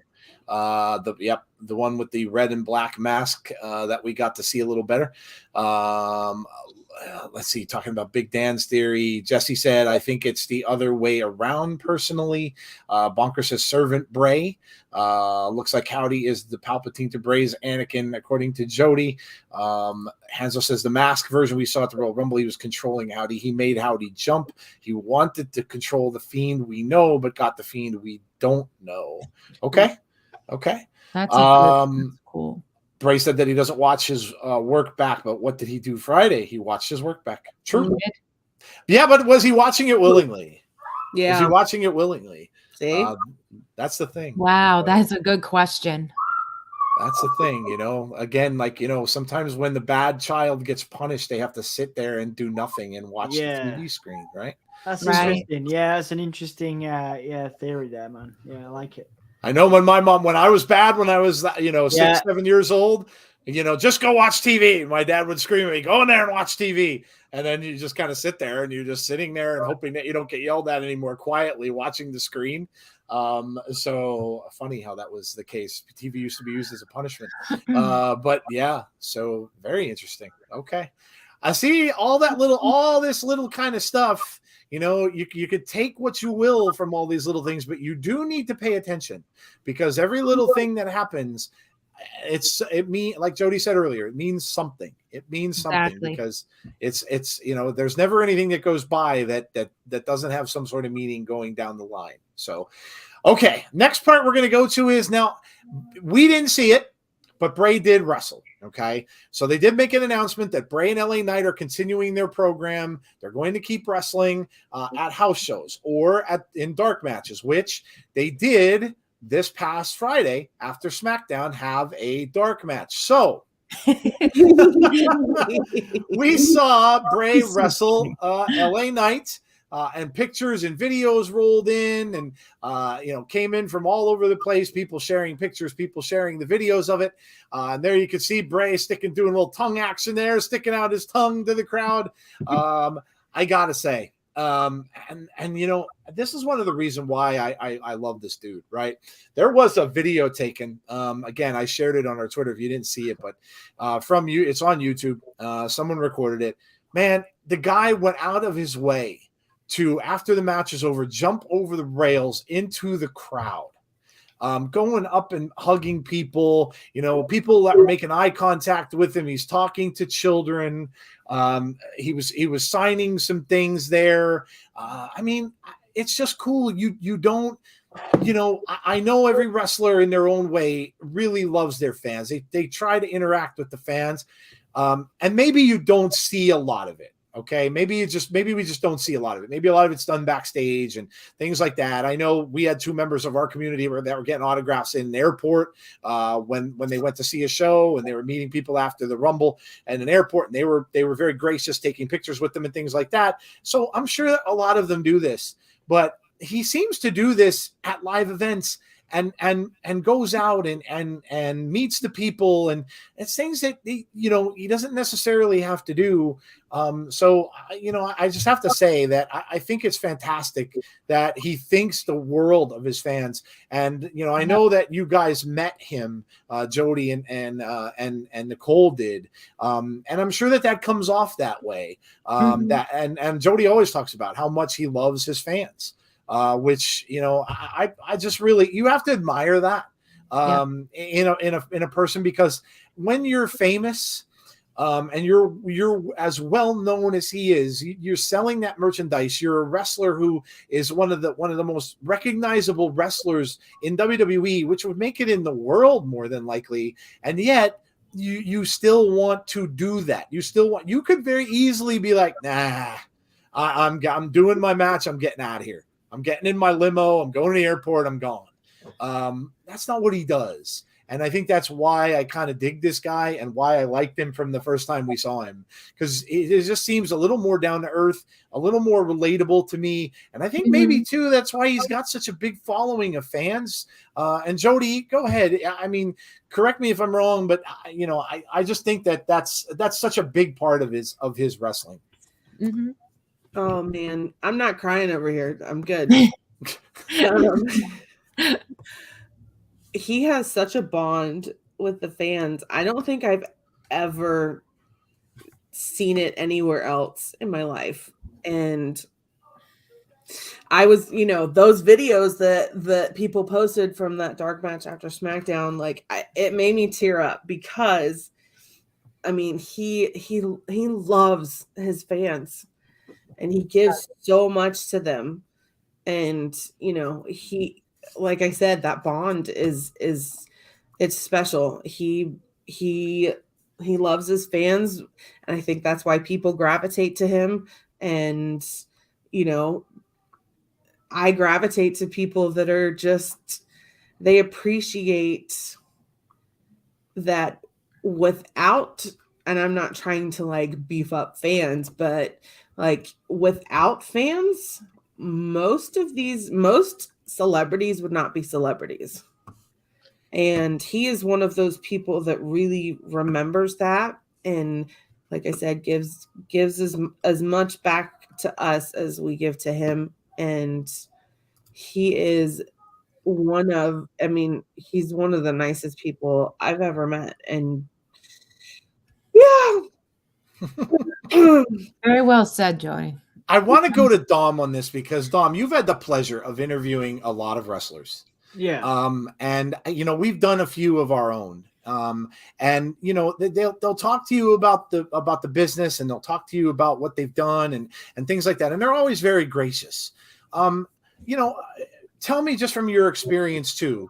Speaker 1: The one with the red and black mask that we got to see a little better. Let's see, talking about Big Dan's theory. Jesse said, I think it's the other way around personally. Bonker says servant Bray. Looks like Howdy is the Palpatine to Bray's Anakin, according to Jodie. Hanzo says the mask version we saw at the Royal Rumble, he was controlling Howdy. He made Howdy jump. He wanted to control the Fiend we know, but got the Fiend we don't know. Okay.
Speaker 3: That's cool.
Speaker 1: Bray said that he doesn't watch his work back, but what did he do Friday? He watched his work back. True. Yeah, but was he watching it willingly?
Speaker 2: Yeah.
Speaker 1: Was he watching it willingly?
Speaker 2: See?
Speaker 1: That's the thing.
Speaker 3: Wow, that's a good question.
Speaker 1: That's the thing, again, like, sometimes when the bad child gets punished, they have to sit there and do nothing and watch the TV screen, right?
Speaker 4: That's interesting. Yeah, that's an interesting theory there, man. Yeah, I like it.
Speaker 1: I know when I was bad, when I was, 6-7 years old, just go watch TV. My dad would scream at me, go in there and watch TV. And then you just kind of sit there and you're just sitting there and hoping that you don't get yelled at anymore, quietly watching the screen. So funny how that was the case. TV used to be used as a punishment. But yeah, so very interesting. Okay. I see all this little kind of stuff. You could take what you will from all these little things, but you do need to pay attention, because every little thing that happens, it means, like Jodie said earlier, it means something. It means something, because it's there's never anything that goes by that doesn't have some sort of meaning going down the line. So, okay, next part we're going to go to is, now we didn't see it, but Bray did wrestle. Okay. So they did make an announcement that Bray and LA Knight are continuing their program. They're going to keep wrestling at house shows or in dark matches, which they did this past Friday after SmackDown have a dark match. So we saw Bray wrestle LA Knight. And pictures and videos rolled in, and came in from all over the place. People sharing pictures, people sharing the videos of it. And there you can see Bray doing a little tongue action there, sticking out his tongue to the crowd. I gotta say, And you know, this is one of the reasons why I love this dude, right? There was a video taken. Again, I shared it on our Twitter if you didn't see it, but from you, it's on YouTube. Someone recorded it. Man, the guy went out of his way to, after the match is over, jump over the rails into the crowd. Going up and hugging people, you know, people that were making eye contact with him. He's talking to children. He was signing some things there. I mean, it's just cool. You don't, you know, I know every wrestler in their own way really loves their fans. They try to interact with the fans. And maybe you don't see a lot of it. Okay, maybe we just don't see a lot of it. Maybe a lot of it's done backstage and things like that. I know we had 2 members of our community that were getting autographs in an airport when they went to see a show, and they were meeting people after the Rumble in an airport, and they were very gracious, taking pictures with them and things like that. So I'm sure that a lot of them do this, but he seems to do this at live events and goes out and meets the people, and it's things that he doesn't necessarily have to do. So I just have to say that I think it's fantastic that he thinks the world of his fans. And I know that you guys met him, Jodie and Nicole did, and I'm sure that comes off that way. That and Jodie always talks about how much he loves his fans. Which I just really, you have to admire that in a person, because when you're famous and you're as well known as he is, you're selling that merchandise. You're a wrestler who is one of the most recognizable wrestlers in WWE, which would make it in the world more than likely, and yet you still want to do that. You could very easily be like, nah, I'm doing my match, I'm getting out of here. I'm getting in my limo. I'm going to the airport. I'm gone. That's not what he does. And I think that's why I kind of dig this guy and why I liked him from the first time we saw him, because it just seems a little more down to earth, a little more relatable to me. And I think maybe too, that's why he's got such a big following of fans. And Jodie, go ahead. I mean, correct me if I'm wrong, but I just think that's such a big part of his wrestling.
Speaker 3: Mm-hmm.
Speaker 2: Oh man, I'm not crying over here. I'm good. He has such a bond with the fans. I don't think I've ever seen it anywhere else in my life. And I was, those videos that people posted from that dark match after SmackDown, it made me tear up, because I mean, he loves his fans. And he gives so much to them. And, he, like I said, that bond is it's special. He loves his fans. And I think that's why people gravitate to him. And, I gravitate to people that are just, they appreciate that without, and I'm not trying to beef up fans, but without fans, most celebrities would not be celebrities. And he is one of those people that really remembers that. And like I said, gives as much back to us as we give to him. And he is he's one of the nicest people I've ever met. And yeah.
Speaker 3: Very well said, Jodie.
Speaker 1: I want to go to Dom on this, because Dom, you've had the pleasure of interviewing a lot of wrestlers.
Speaker 4: Yeah.
Speaker 1: And we've done a few of our own. And they'll talk to you about the business, and they'll talk to you about what they've done and things like that. And they're always very gracious. Tell me, just from your experience too,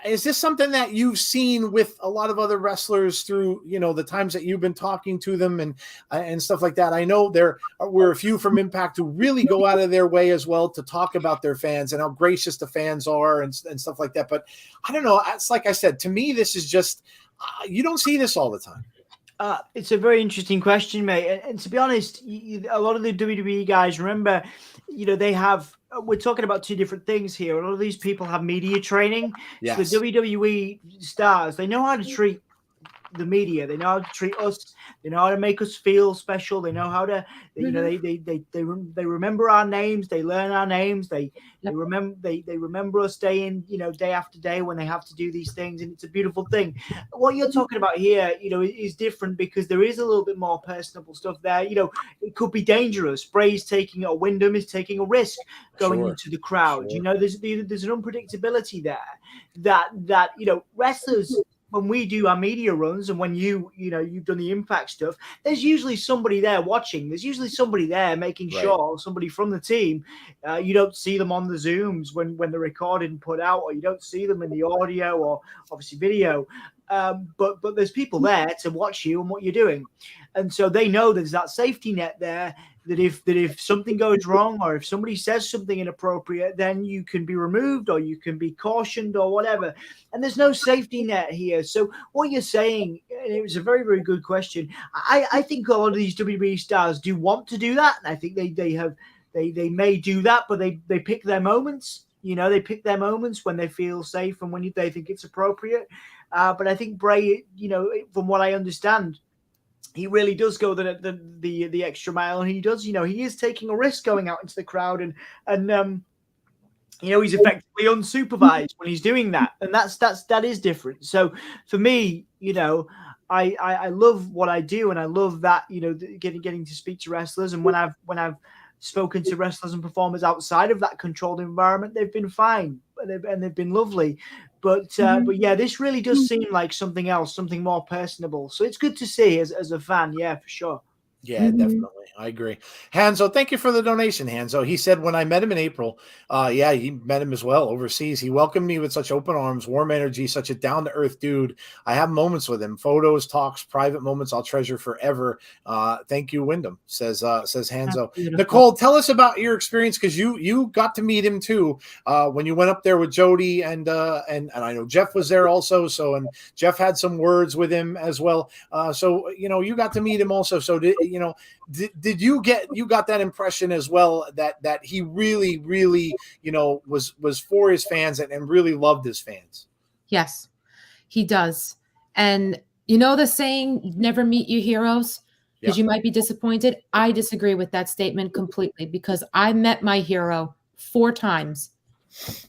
Speaker 1: is this something that you've seen with a lot of other wrestlers through, the times that you've been talking to them and stuff like that? I know there were a few from Impact who really go out of their way as well to talk about their fans and how gracious the fans are and stuff like that. But I don't know. It's like I said, to me, this is just, you don't see this all the time.
Speaker 4: It's a very interesting question, mate. And to be honest, a lot of the WWE guys, remember, they have, we're talking about two different things here. A lot of these people have media training. Yes. So the WWE stars, they know how to treat the media. They know how to treat us. They know how to make us feel special. They know how to, they remember our names. They learn our names. They remember us day after day when they have to do these things, and it's a beautiful thing. What you're talking about here, is different because there is a little bit more personable stuff there. It could be dangerous. Bray's taking a Wyndham is taking a risk going into the crowd.
Speaker 1: Sure.
Speaker 4: There's an unpredictability there that wrestlers, when we do our media runs and when you've done the Impact stuff, there's usually somebody there watching. There's usually somebody there making sure, somebody from the team. You don't see them on the Zooms when they're recorded and put out, or you don't see them in the audio or obviously video. But there's people there to watch you and what you're doing. And so they know there's that safety net there, that if something goes wrong or if somebody says something inappropriate, then you can be removed or you can be cautioned or whatever. And there's no safety net here. So what you're saying, and it was a very, very good question. I think a lot of these WWE stars do want to do that. And I think they may do that, but they pick their moments. They pick their moments when they feel safe and when they think it's appropriate. But I think Bray, from what I understand, he really does go the extra mile, and he does. He is taking a risk going out into the crowd, and he's effectively unsupervised when he's doing that, and that is different. So for me, I love what I do, and I love that getting to speak to wrestlers, and when I've spoken to wrestlers and performers outside of that controlled environment, they've been fine and they've been lovely. But yeah, this really does seem like something else, something more personable. So it's good to see as a fan. Yeah, for sure.
Speaker 1: Yeah, definitely. I agree. Hanzo, thank you for the donation, Hanzo. He said when I met him in April, he met him as well overseas. He welcomed me with such open arms, warm energy, such a down-to-earth dude. I have moments with him, photos, talks, private moments I'll treasure forever. Thank you, Wyndham, says Hanzo. Nicole, tell us about your experience, because you got to meet him too when you went up there with Jodie, and I know Jeff was there also. So, and Jeff had some words with him as well. So you got to meet him also. So did you got that impression as well that he really was for his fans and really loved his fans?
Speaker 3: Yes, he does. And the saying, never meet your heroes, because you might be disappointed. I disagree with that statement completely, because I met my hero 4 times.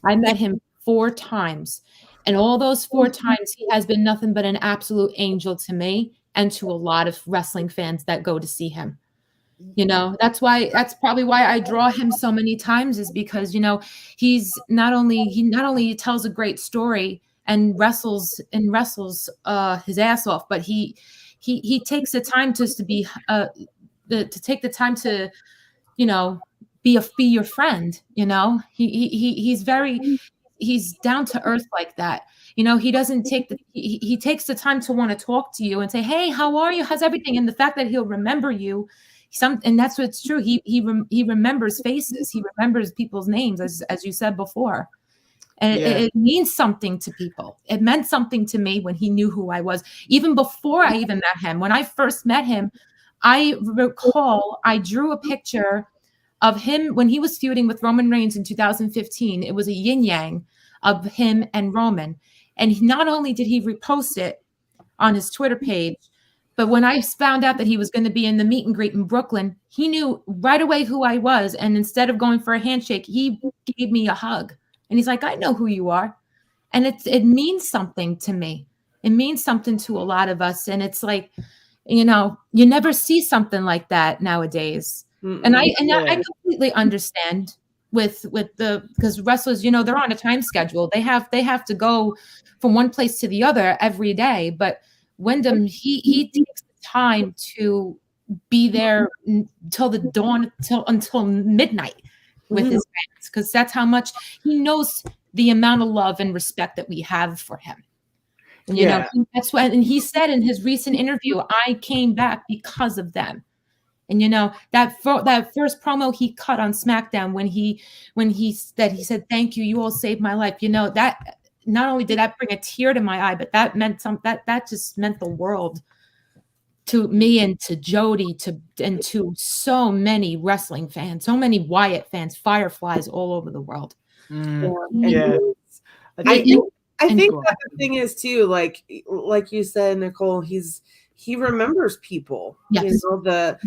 Speaker 3: I met him 4 times. And all those 4 times, he has been nothing but an absolute angel to me and to a lot of wrestling fans that go to see him. That's probably why I draw him so many times, is because, he not only tells a great story and wrestles his ass off, but he takes the time to be take the time to, be your friend. He's down to earth like that. He doesn't he takes the time to want to talk to you and say, hey, how are you? How's everything? And the fact that he'll remember you, and that's what's true. He remembers faces. He remembers people's names, as you said before. And it means something to people. It meant something to me when he knew who I was, even before I even met him. When I first met him, I recall I drew a picture of him when he was feuding with Roman Reigns in 2015. It was a yin yang of him and Roman. And not only did he repost it on his Twitter page, but when I found out that he was going to be in the meet and greet in Brooklyn, he knew right away who I was. And instead of going for a handshake, he gave me a hug. And he's like, I know who you are. And it means something to me. It means something to a lot of us. And it's like, you never see something like that nowadays. And I completely understand because wrestlers, they're on a time schedule. They have to go from one place to the other every day. But Wyndham, he takes the time to be there until the dawn, until midnight with his fans, because that's how much he knows the amount of love and respect that we have for him. And that's why. And he said in his recent interview, I came back because of them. And that first promo he cut on SmackDown when he said, thank you, you all saved my life. That not only did that bring a tear to my eye, but that meant that just meant the world to me and to Jodie and to so many wrestling fans, so many Wyatt fans, Fireflies all over the world.
Speaker 4: I
Speaker 2: I
Speaker 3: And
Speaker 2: think
Speaker 3: cool.
Speaker 2: that the thing is too, like you said, Nicole, he remembers people.
Speaker 3: Yes.
Speaker 2: You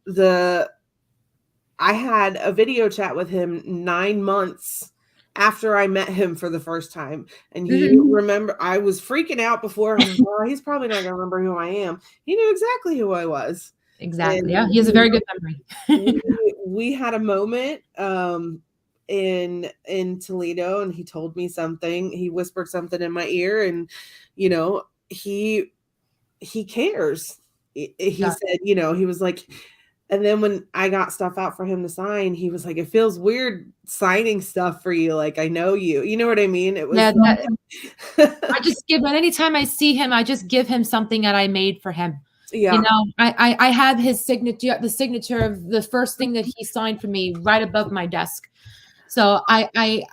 Speaker 2: know, I had a video chat with him 9 months after I met him for the first time. And he remember I was freaking out before. I'm like, well, he's probably not gonna remember who I am. He knew exactly who I was.
Speaker 3: Exactly.
Speaker 2: And,
Speaker 3: Yeah, he has a very good memory.
Speaker 2: we had a moment in Toledo, and he told me something. He whispered something in my ear, and you know, he cares. He said, you know, he was like, and then when I got stuff out for him to sign, he was like, it feels weird signing stuff for you. Like, I know you. You know what I mean? It was
Speaker 3: I just give, anytime I see him, I just give him something that I made for him.
Speaker 2: Yeah.
Speaker 3: You know, I have his signature, the signature of the first thing that he signed for me right above my desk. So I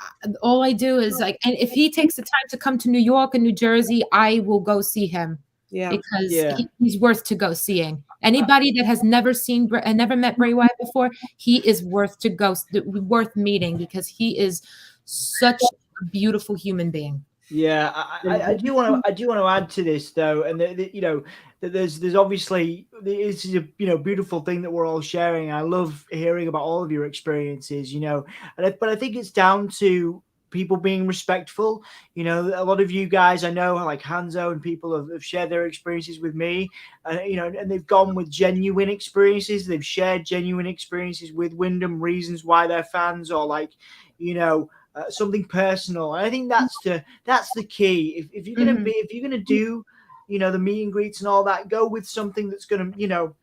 Speaker 3: all I do is like, and if he takes the time to come to New York and New Jersey, I will go see him.
Speaker 2: Yeah.
Speaker 3: Because he's worth to go seeing. Anybody that has never seen and never met Bray Wyatt before, he is worth meeting, because he is such a beautiful human being.
Speaker 4: Yeah, I do want to add to this though, and you know, that there's obviously, this is a beautiful thing that we're all sharing. I love hearing about all of your experiences, you know, but I think it's down to people being respectful. You know, a lot of you guys I know, like Hanzo and people, have shared their experiences with me, you know, and they've gone with genuine experiences. They've shared genuine experiences with Wyndham, reasons why they're fans, or like, you know, something personal. And I think that's the key. If you're gonna do, you know, the meet and greets and all that, go with something that's gonna, you know,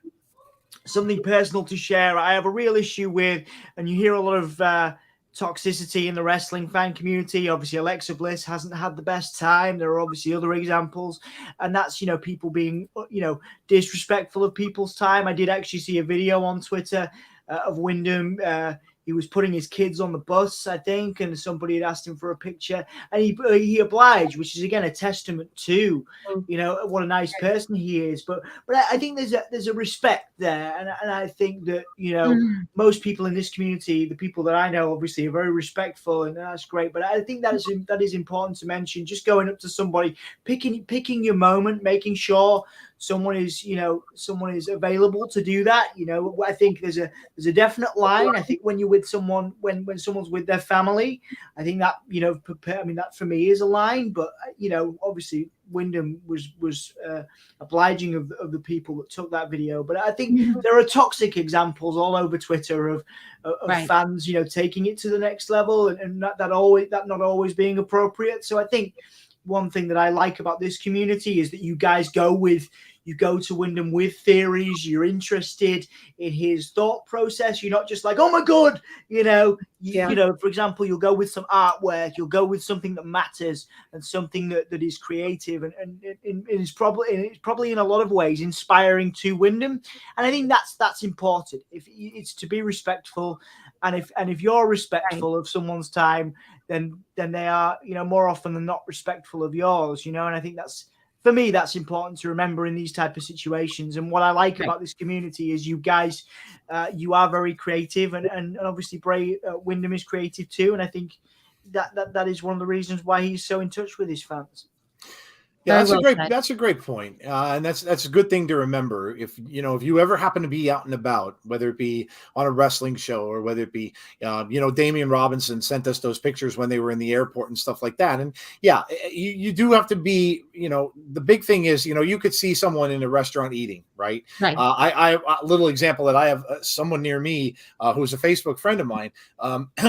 Speaker 4: something personal to share. I have a real issue with, and you hear a lot of toxicity in the wrestling fan community. Obviously, Alexa Bliss hasn't had the best time. There are obviously other examples, and that's, you know, people being, you know, disrespectful of people's time. I did actually see a video on Twitter of Wyndham. He was putting his kids on the bus, I think, and somebody had asked him for a picture, and he obliged, which is again a testament to, you know, what a nice person he is. But I think there's a respect there, and I think that, you know, most people in this community, the people that I know, obviously are very respectful, and that's great. But I think that is important to mention. Just going up to somebody, picking your moment, making sure someone is available to do that. You know, I think there's a definite line. I think when you're with someone, when someone's with their family, I think that, you know, that for me is a line. But, you know, obviously Wyndham was obliging of the people that took that video. But I think there are toxic examples all over Twitter of fans, you know, taking it to the next level, and not always being appropriate. So I think one thing that I like about this community is that you guys go to Wyndham with theories. You're interested in his thought process. You're not just like, oh my God, you know. You know, for example, you'll go with some artwork. You'll go with something that matters, and something that is creative, and is probably in a lot of ways inspiring to Wyndham. And I think that's important. If it's to be respectful, and if you're respectful of someone's time, then they are, you know, more often than not respectful of yours, you know. And I think for me, that's important to remember in these type of situations. And what I like about this community is you guys, you are very creative, and obviously Bray Wyndham is creative too. And I think that is one of the reasons why he's so in touch with his fans.
Speaker 1: Yeah, that's a great point. And that's a good thing to remember. If you ever happen to be out and about, whether it be on a wrestling show, or whether it be, you know, Damian Robinson sent us those pictures when they were in the airport and stuff like that. And yeah, you do have to be, you know, the big thing is, you know, you could see someone in a restaurant eating, right? I a little example that I have, someone near me who's a Facebook friend of mine.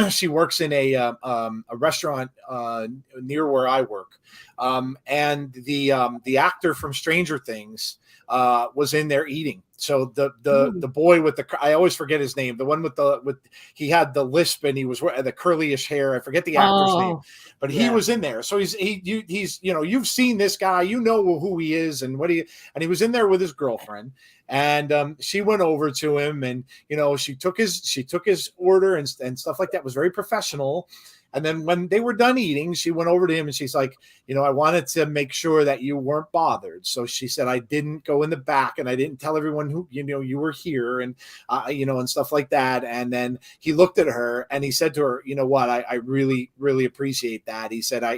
Speaker 1: She works in a restaurant near where I work. And the actor from Stranger Things was in there eating. So the boy with I always forget his name. The one with he had the lisp, and he was the curlyish hair. I forget the actor's name, but he was in there. So he's you know, you've seen this guy, you know who he is and and he was in there with his girlfriend. And she went over to him, and she took his order and stuff like that. It was very professional. And then when they were done eating, she went over to him and she's like, I wanted to make sure that you weren't bothered. So she said, I didn't go in the back and I didn't tell everyone who, you were here and, and stuff like that. And then he looked at her and he said to her, you know what, I really, really appreciate that. He said, I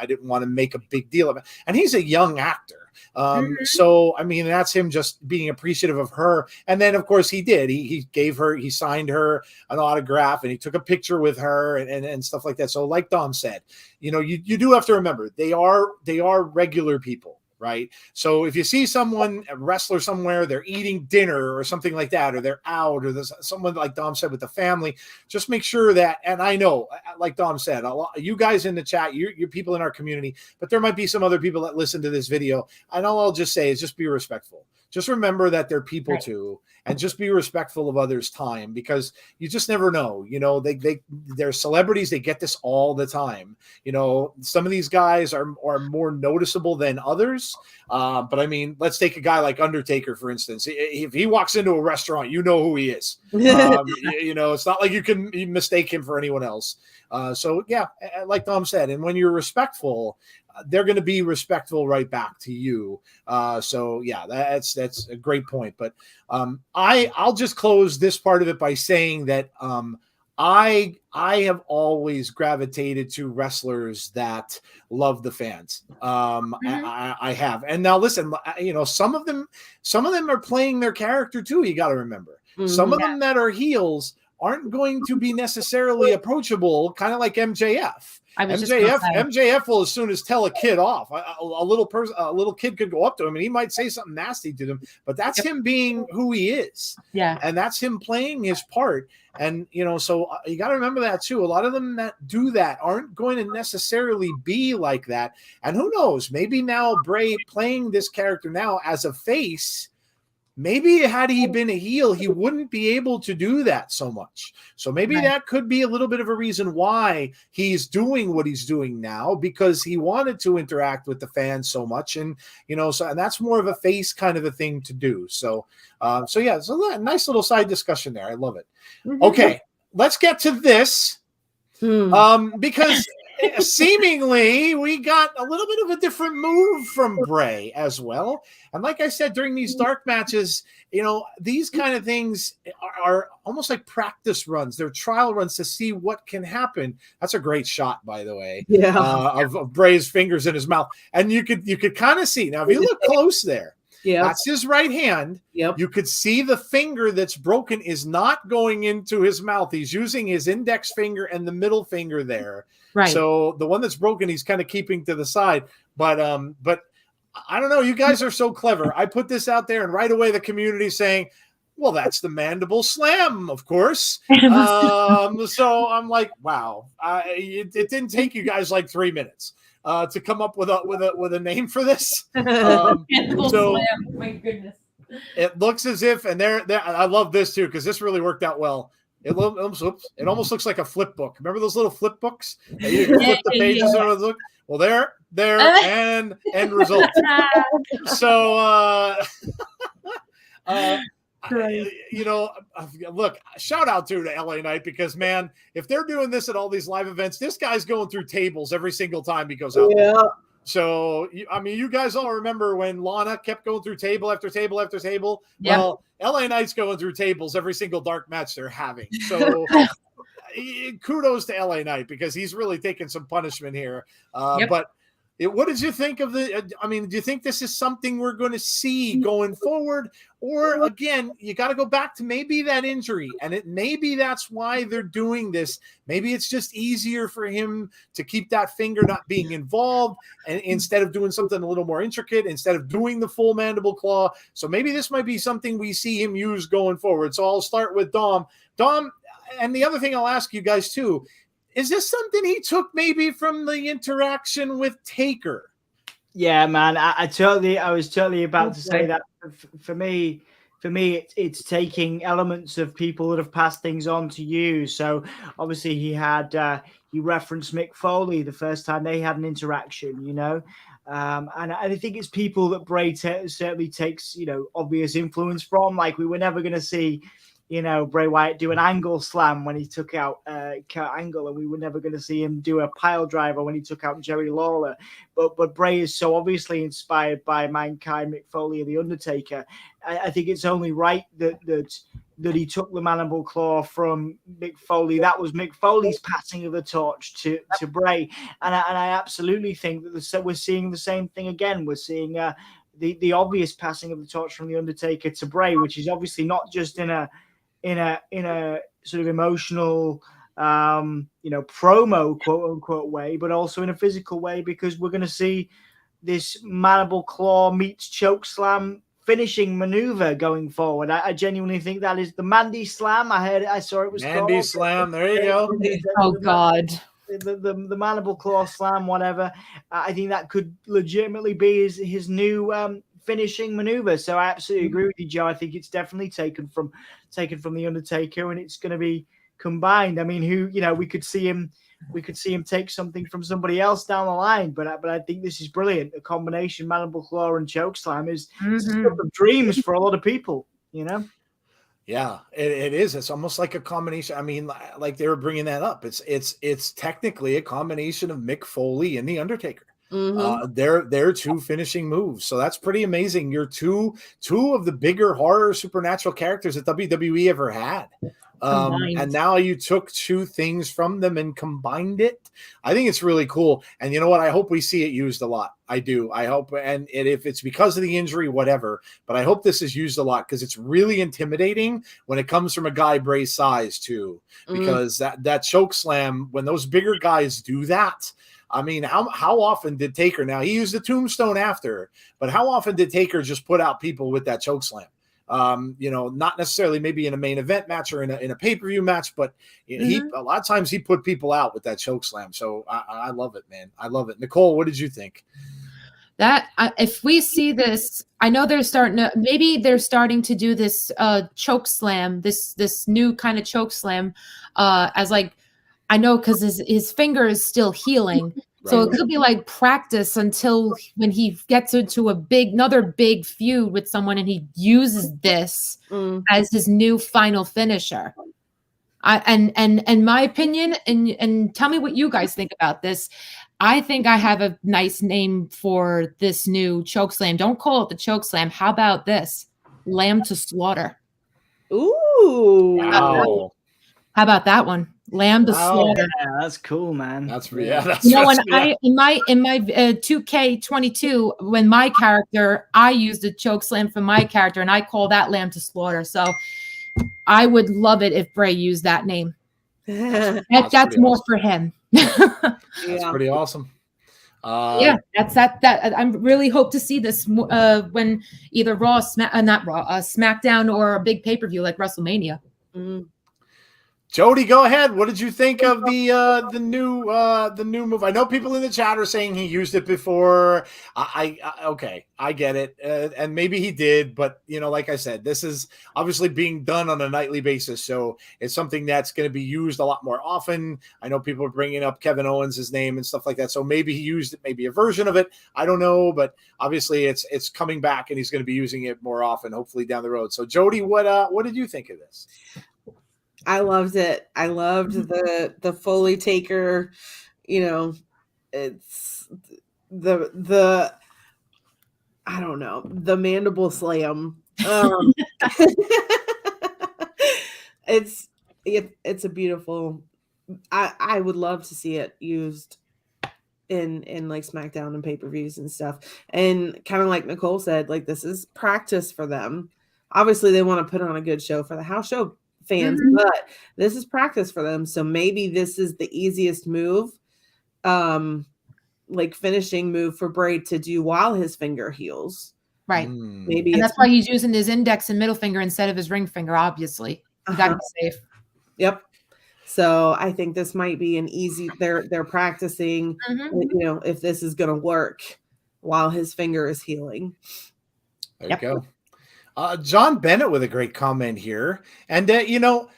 Speaker 1: didn't want to make a big deal of it. And he's a young actor. So, I mean, that's him just being appreciative of her. And then, of course, he did. He signed her an autograph and he took a picture with her and stuff like that. So, like Dom said, you do have to remember they are regular people. Right. So if you see a wrestler somewhere, they're eating dinner or something like that, or they're out, or there's someone like Dom said with the family, just make sure that, and I know, like Dom said, a lot, you guys in the chat, you're people in our community, but there might be some other people that listen to this video. And all I'll just say is just be respectful. Just remember that they're people too, and just be respectful of others' time, because you just never know. They're celebrities. They get this all the time. Some of these guys are more noticeable than others. But I mean, let's take a guy like Undertaker, for instance. If he walks into a restaurant, you know who he is. It's not like you can mistake him for anyone else. So yeah, like Dom said, and when you're respectful, they're going to be respectful right back to you. So yeah, that's a great point. But I'll just close this part of it by saying that I have always gravitated to wrestlers that love the fans. I have. And now listen, some of them are playing their character too. You got to remember, some of them that are heels aren't going to be necessarily approachable, kind of like MJF. MJF will as soon as tell a kid off. A little kid could go up to him and he might say something nasty to them, but that's him being who he is. Yeah. And that's him playing his part. And, so you got to remember that too. A lot of them that do that aren't going to necessarily be like that. And who knows, maybe now Bray playing this character now as a face, maybe had he been a heel, he wouldn't be able to do that so much. So maybe that could be a little bit of a reason why he's doing what he's doing now, because he wanted to interact with the fans so much. And, and that's more of a face kind of a thing to do. So yeah, it's a nice little side discussion there. I love it. Okay, let's get to this. Because seemingly we got a little bit of a different move from Bray as well. And like I said, during these dark matches, these kind of things are almost like practice runs. They're trial runs to see what can happen. That's a great shot, by the way, of Bray's fingers in his mouth. And you could kind of see. Now, if you look close there, that's his right hand. You could see the finger that's broken is not going into his mouth. He's using his index finger and the middle finger there. Right. So the one that's broken, he's kind of keeping to the side. But I don't know. You guys are so clever. I put this out there, and right away the community saying, well, that's the mandible slam, of course. So I'm like, wow. It didn't take you guys like 3 minutes to come up with a name for this.
Speaker 3: Mandible slam. My goodness.
Speaker 1: It looks as if, and there, I love this too, because this really worked out well. It almost looks like a flip book. Remember those little flip books? You can flip the pages. Look. Well, there, and end result. So, look, shout out to LA Knight, because man, if they're doing this at all these live events, this guy's going through tables every single time he goes out there. So, you guys all remember when Lana kept going through table after table after table? Yep. Well, LA Knight's going through tables every single dark match they're having. So kudos to LA Knight, because he's really taking some punishment here. But what did you think of do you think this is something we're going to see going forward? Or again, you got to go back to maybe that injury, and maybe that's why they're doing this. Maybe it's just easier for him to keep that finger not being involved, and instead of doing something a little more intricate, instead of doing the full mandible claw. So maybe this might be something we see him use going forward. So I'll start with Dom. Dom, and the other thing I'll ask you guys too, is this something he took maybe from the interaction with Taker?
Speaker 4: Yeah, man, I was totally about to say that. For me, it's taking elements of people that have passed things on to you. So obviously he had he referenced Mick Foley the first time they had an interaction, you know. And I think it's people that Bray certainly takes, you know, obvious influence from. Like, we were never going to see, you know, Bray Wyatt do an angle slam when he took out Kurt Angle, and we were never going to see him do a pile driver when he took out Jerry Lawler. But Bray is so obviously inspired by Mankind, Mick Foley, and The Undertaker. I think it's only right that he took the mandible claw from Mick Foley. That was Mick Foley's passing of the torch to Bray, and I absolutely think that we're seeing the same thing again. We're seeing the obvious passing of the torch from The Undertaker to Bray, which is obviously not just in a sort of emotional, you know, promo quote unquote way, but also in a physical way, because we're going to see this mandible claw meets choke slam finishing maneuver going forward. I genuinely think that is the Mandy Slam. I saw it was
Speaker 1: Mandy
Speaker 4: called.
Speaker 1: Slam. There you go.
Speaker 3: Oh God.
Speaker 4: The mandible claw slam, whatever. I think that could legitimately be his new finishing maneuver. So I absolutely agree with you, Joe. I think it's definitely taken from The Undertaker, and it's going to be combined. I mean, you know, we could see him take something from somebody else down the line, but I think this is brilliant. A combination mandible claw and choke slam is stuff of dreams for a lot of people, you know.
Speaker 1: Yeah, it is. It's almost like a combination. I mean, like they were bringing that up. It's technically a combination of Mick Foley and The Undertaker. They're two finishing moves. So that's pretty amazing. You're two of the bigger horror supernatural characters that WWE ever had. And now you took two things from them and combined it. I think it's really cool. And you know what? I hope we see it used a lot. I do. I hope. And if it's because of the injury, whatever, but I hope this is used a lot, because it's really intimidating when it comes from a guy Bray's size too, because that choke slam, when those bigger guys do that, I mean, how often did Taker, now he used the tombstone after, but how often did Taker just put out people with that choke slam? You know, not necessarily maybe in a main event match or in a pay-per-view match, but a lot of times he put people out with that choke slam. So I love it, man. I love it. Nicole, what did you think?
Speaker 3: That if we see this, I know they're starting to do this choke slam, this new kind of choke slam, as like, I know, because his finger is still healing. So it could be like practice until when he gets into another big feud with someone, and he uses this as his new final finisher. And my opinion, and tell me what you guys think about this. I think I have a nice name for this new choke slam. Don't call it the choke slam. How about this? Lamb to slaughter.
Speaker 2: Ooh.
Speaker 1: Wow.
Speaker 3: How about that one? Lamb to slaughter.
Speaker 4: Yeah, that's cool, man.
Speaker 1: That's
Speaker 3: in my 2K22, when my character, I used a choke slam for my character, and I call that Lamb to slaughter. So I would love it if Bray used that name. That's more awesome for him.
Speaker 1: That's pretty awesome.
Speaker 3: Yeah, that's that. I really hope to see this when either SmackDown or a big pay-per-view like WrestleMania.
Speaker 1: Jody, go ahead. What did you think of the new move? I know people in the chat are saying he used it before. Okay, I get it, and maybe he did, but you know, like I said, this is obviously being done on a nightly basis, so it's something that's going to be used a lot more often. I know people are bringing up Kevin Owens' name and stuff like that, so maybe he used it, maybe a version of it. I don't know, but obviously it's coming back, and he's going to be using it more often, hopefully down the road. So, Jody, what did you think of this?
Speaker 2: I loved it. I loved the Foley Taker. You know, it's the I don't know, the mandible slam. It's a beautiful. I would love to see it used in like SmackDown and pay-per-views and stuff. And kind of like Nicole said, like, this is practice for them. Obviously, they want to put on a good show for the house show fans, but this is practice for them. So maybe this is the easiest move, like finishing move for Bray to do while his finger heals.
Speaker 3: Right.
Speaker 2: Maybe,
Speaker 3: and that's why he's using his index and middle finger instead of his ring finger. Obviously, you got to be safe.
Speaker 2: Yep. So I think this might be an easy. They're practicing. You know, if this is going to work while his finger is healing.
Speaker 1: There you go. John Bennett with a great comment here. And, you know,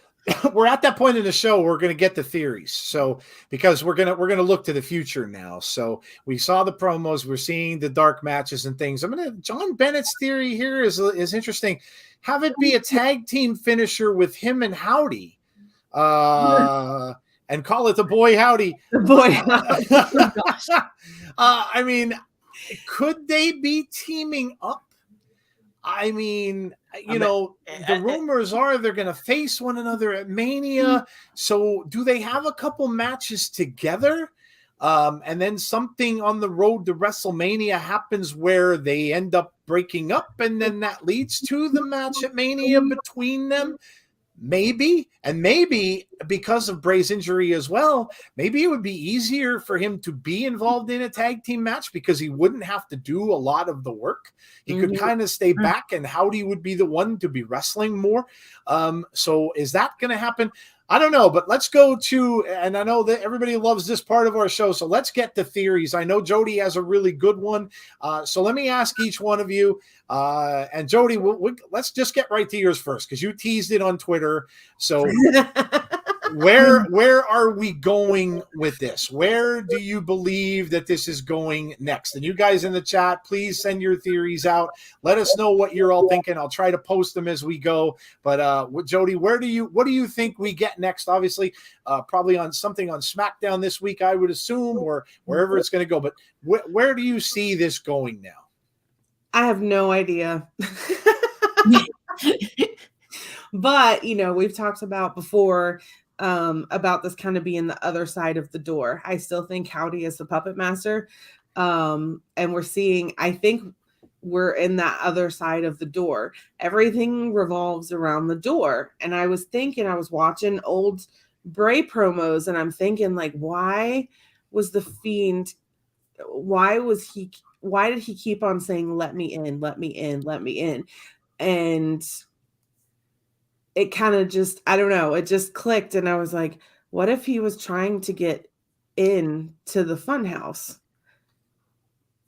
Speaker 1: we're at that point in the show. We're going to get the theories. So because we're going to look to the future now. So we saw the promos, we're seeing the dark matches and things. John Bennett's theory here is interesting. Have it be a tag team finisher with him and Howdy. And call it the Boy Howdy.
Speaker 2: The Boy Howdy.
Speaker 1: I mean, could they be teaming up? I mean, the rumors are they're going to face one another at Mania. So do they have a couple matches together? And then something on the road to WrestleMania happens where they end up breaking up, and then that leads to the match at Mania between them. Maybe, and maybe because of Bray's injury as well, maybe it would be easier for him to be involved in a tag team match because he wouldn't have to do a lot of the work. He could kind of stay back, and Howdy would be the one to be wrestling more. So is that going to happen? I don't know, but let's go to, and I know that everybody loves this part of our show, so let's get to theories. I know Jodie has a really good one. So let me ask each one of you, and Jodie, let's just get right to yours first, because you teased it on Twitter. So where are we going with this? Where do you believe that this is going next? And you guys in the chat, please send your theories out. Let us know what you're all thinking. I'll try to post them as we go. But Jodie, what do you think we get next? Obviously, probably on something on SmackDown this week, I would assume, or wherever it's going to go. But where do you see this going now?
Speaker 2: I have no idea. But, we've talked about before about this kind of being the other side of the door. I still think Howdy is the puppet master. And I think we're in that other side of the door. Everything revolves around the door. And I was watching old Bray promos, and I'm thinking, like, why was the Fiend, why did he keep on saying, let me in, let me in, let me in? And it kind of just, I don't know, it just clicked. And I was like, what if he was trying to get into the funhouse?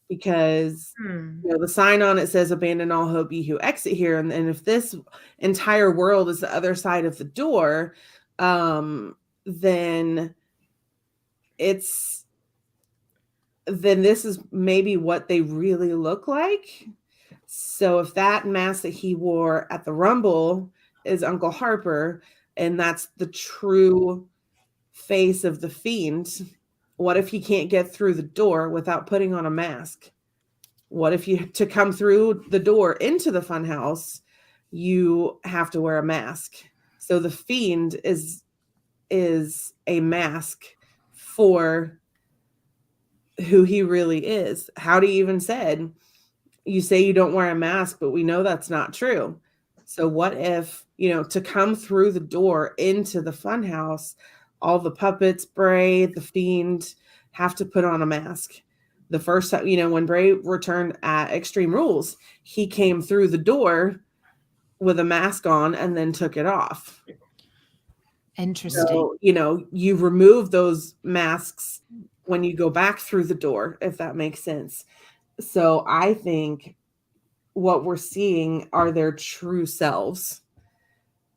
Speaker 2: Because the sign on it says, abandon all hope, ye who exit here. And if this entire world is the other side of the door, then this is maybe what they really look like. So if that mask that he wore at the Rumble is Uncle Harper, and that's the true face of the Fiend, what if he can't get through the door without putting on a mask? What if to come through the door into the funhouse, you have to wear a mask? So the Fiend is a mask for who he really is. Howdy even said, you say you don't wear a mask, but we know that's not true. So what if, to come through the door into the funhouse, all the puppets, Bray, the Fiend, have to put on a mask? The first time, when Bray returned at Extreme Rules, he came through the door with a mask on and then took it off.
Speaker 3: Interesting.
Speaker 2: So, you remove those masks when you go back through the door, if that makes sense. So I think what we're seeing are their true selves.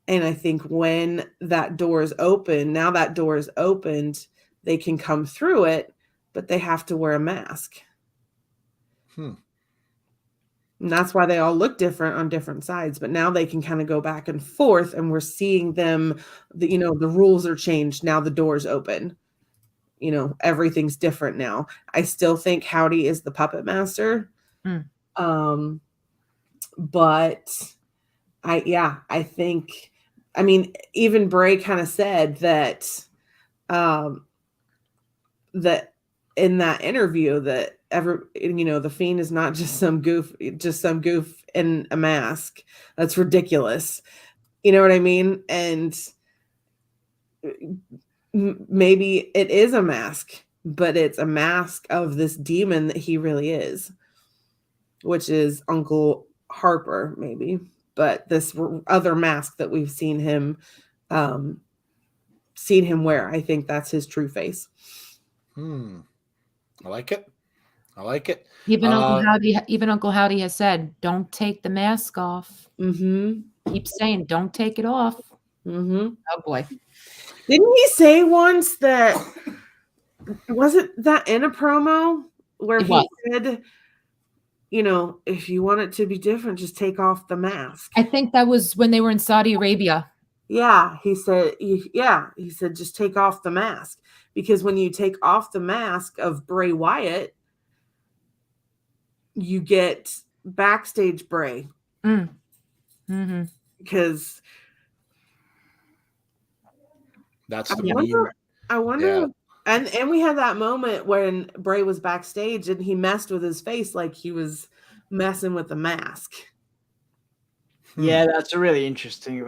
Speaker 2: And I think when that door is open, now that door is opened, they can come through it, but they have to wear a mask. And that's why they all look different on different sides. But now they can kind of go back and forth, and we're seeing them, the rules are changed. Now the door's open. Everything's different now. I still think Howdy is the puppet master. But I think, even Bray kind of said that, that in that interview that the Fiend is not just some goof in a mask. That's ridiculous. You know what I mean? And maybe it is a mask, but it's a mask of this demon that he really is, which is Uncle Harper, maybe. But this other mask that we've seen him wear, I think that's his true face.
Speaker 1: I like it.
Speaker 3: Even Uncle Howdy has said, "Don't take the mask off." Keep saying, "Don't take it off."
Speaker 2: Mm-hmm.
Speaker 3: Oh boy.
Speaker 2: Didn't he say once that, wasn't that in a promo where he said, you know, if you want it to be different, just take off the mask?
Speaker 3: I think that was when they were in Saudi Arabia.
Speaker 2: Yeah, he said, just take off the mask. Because when you take off the mask of Bray Wyatt, you get backstage Bray.
Speaker 3: Mm-hmm.
Speaker 2: Because
Speaker 1: that's the meme.
Speaker 2: I wonder. Yeah. And we had that moment when Bray was backstage and he messed with his face like he was messing with the mask.
Speaker 4: Yeah, that was a really interesting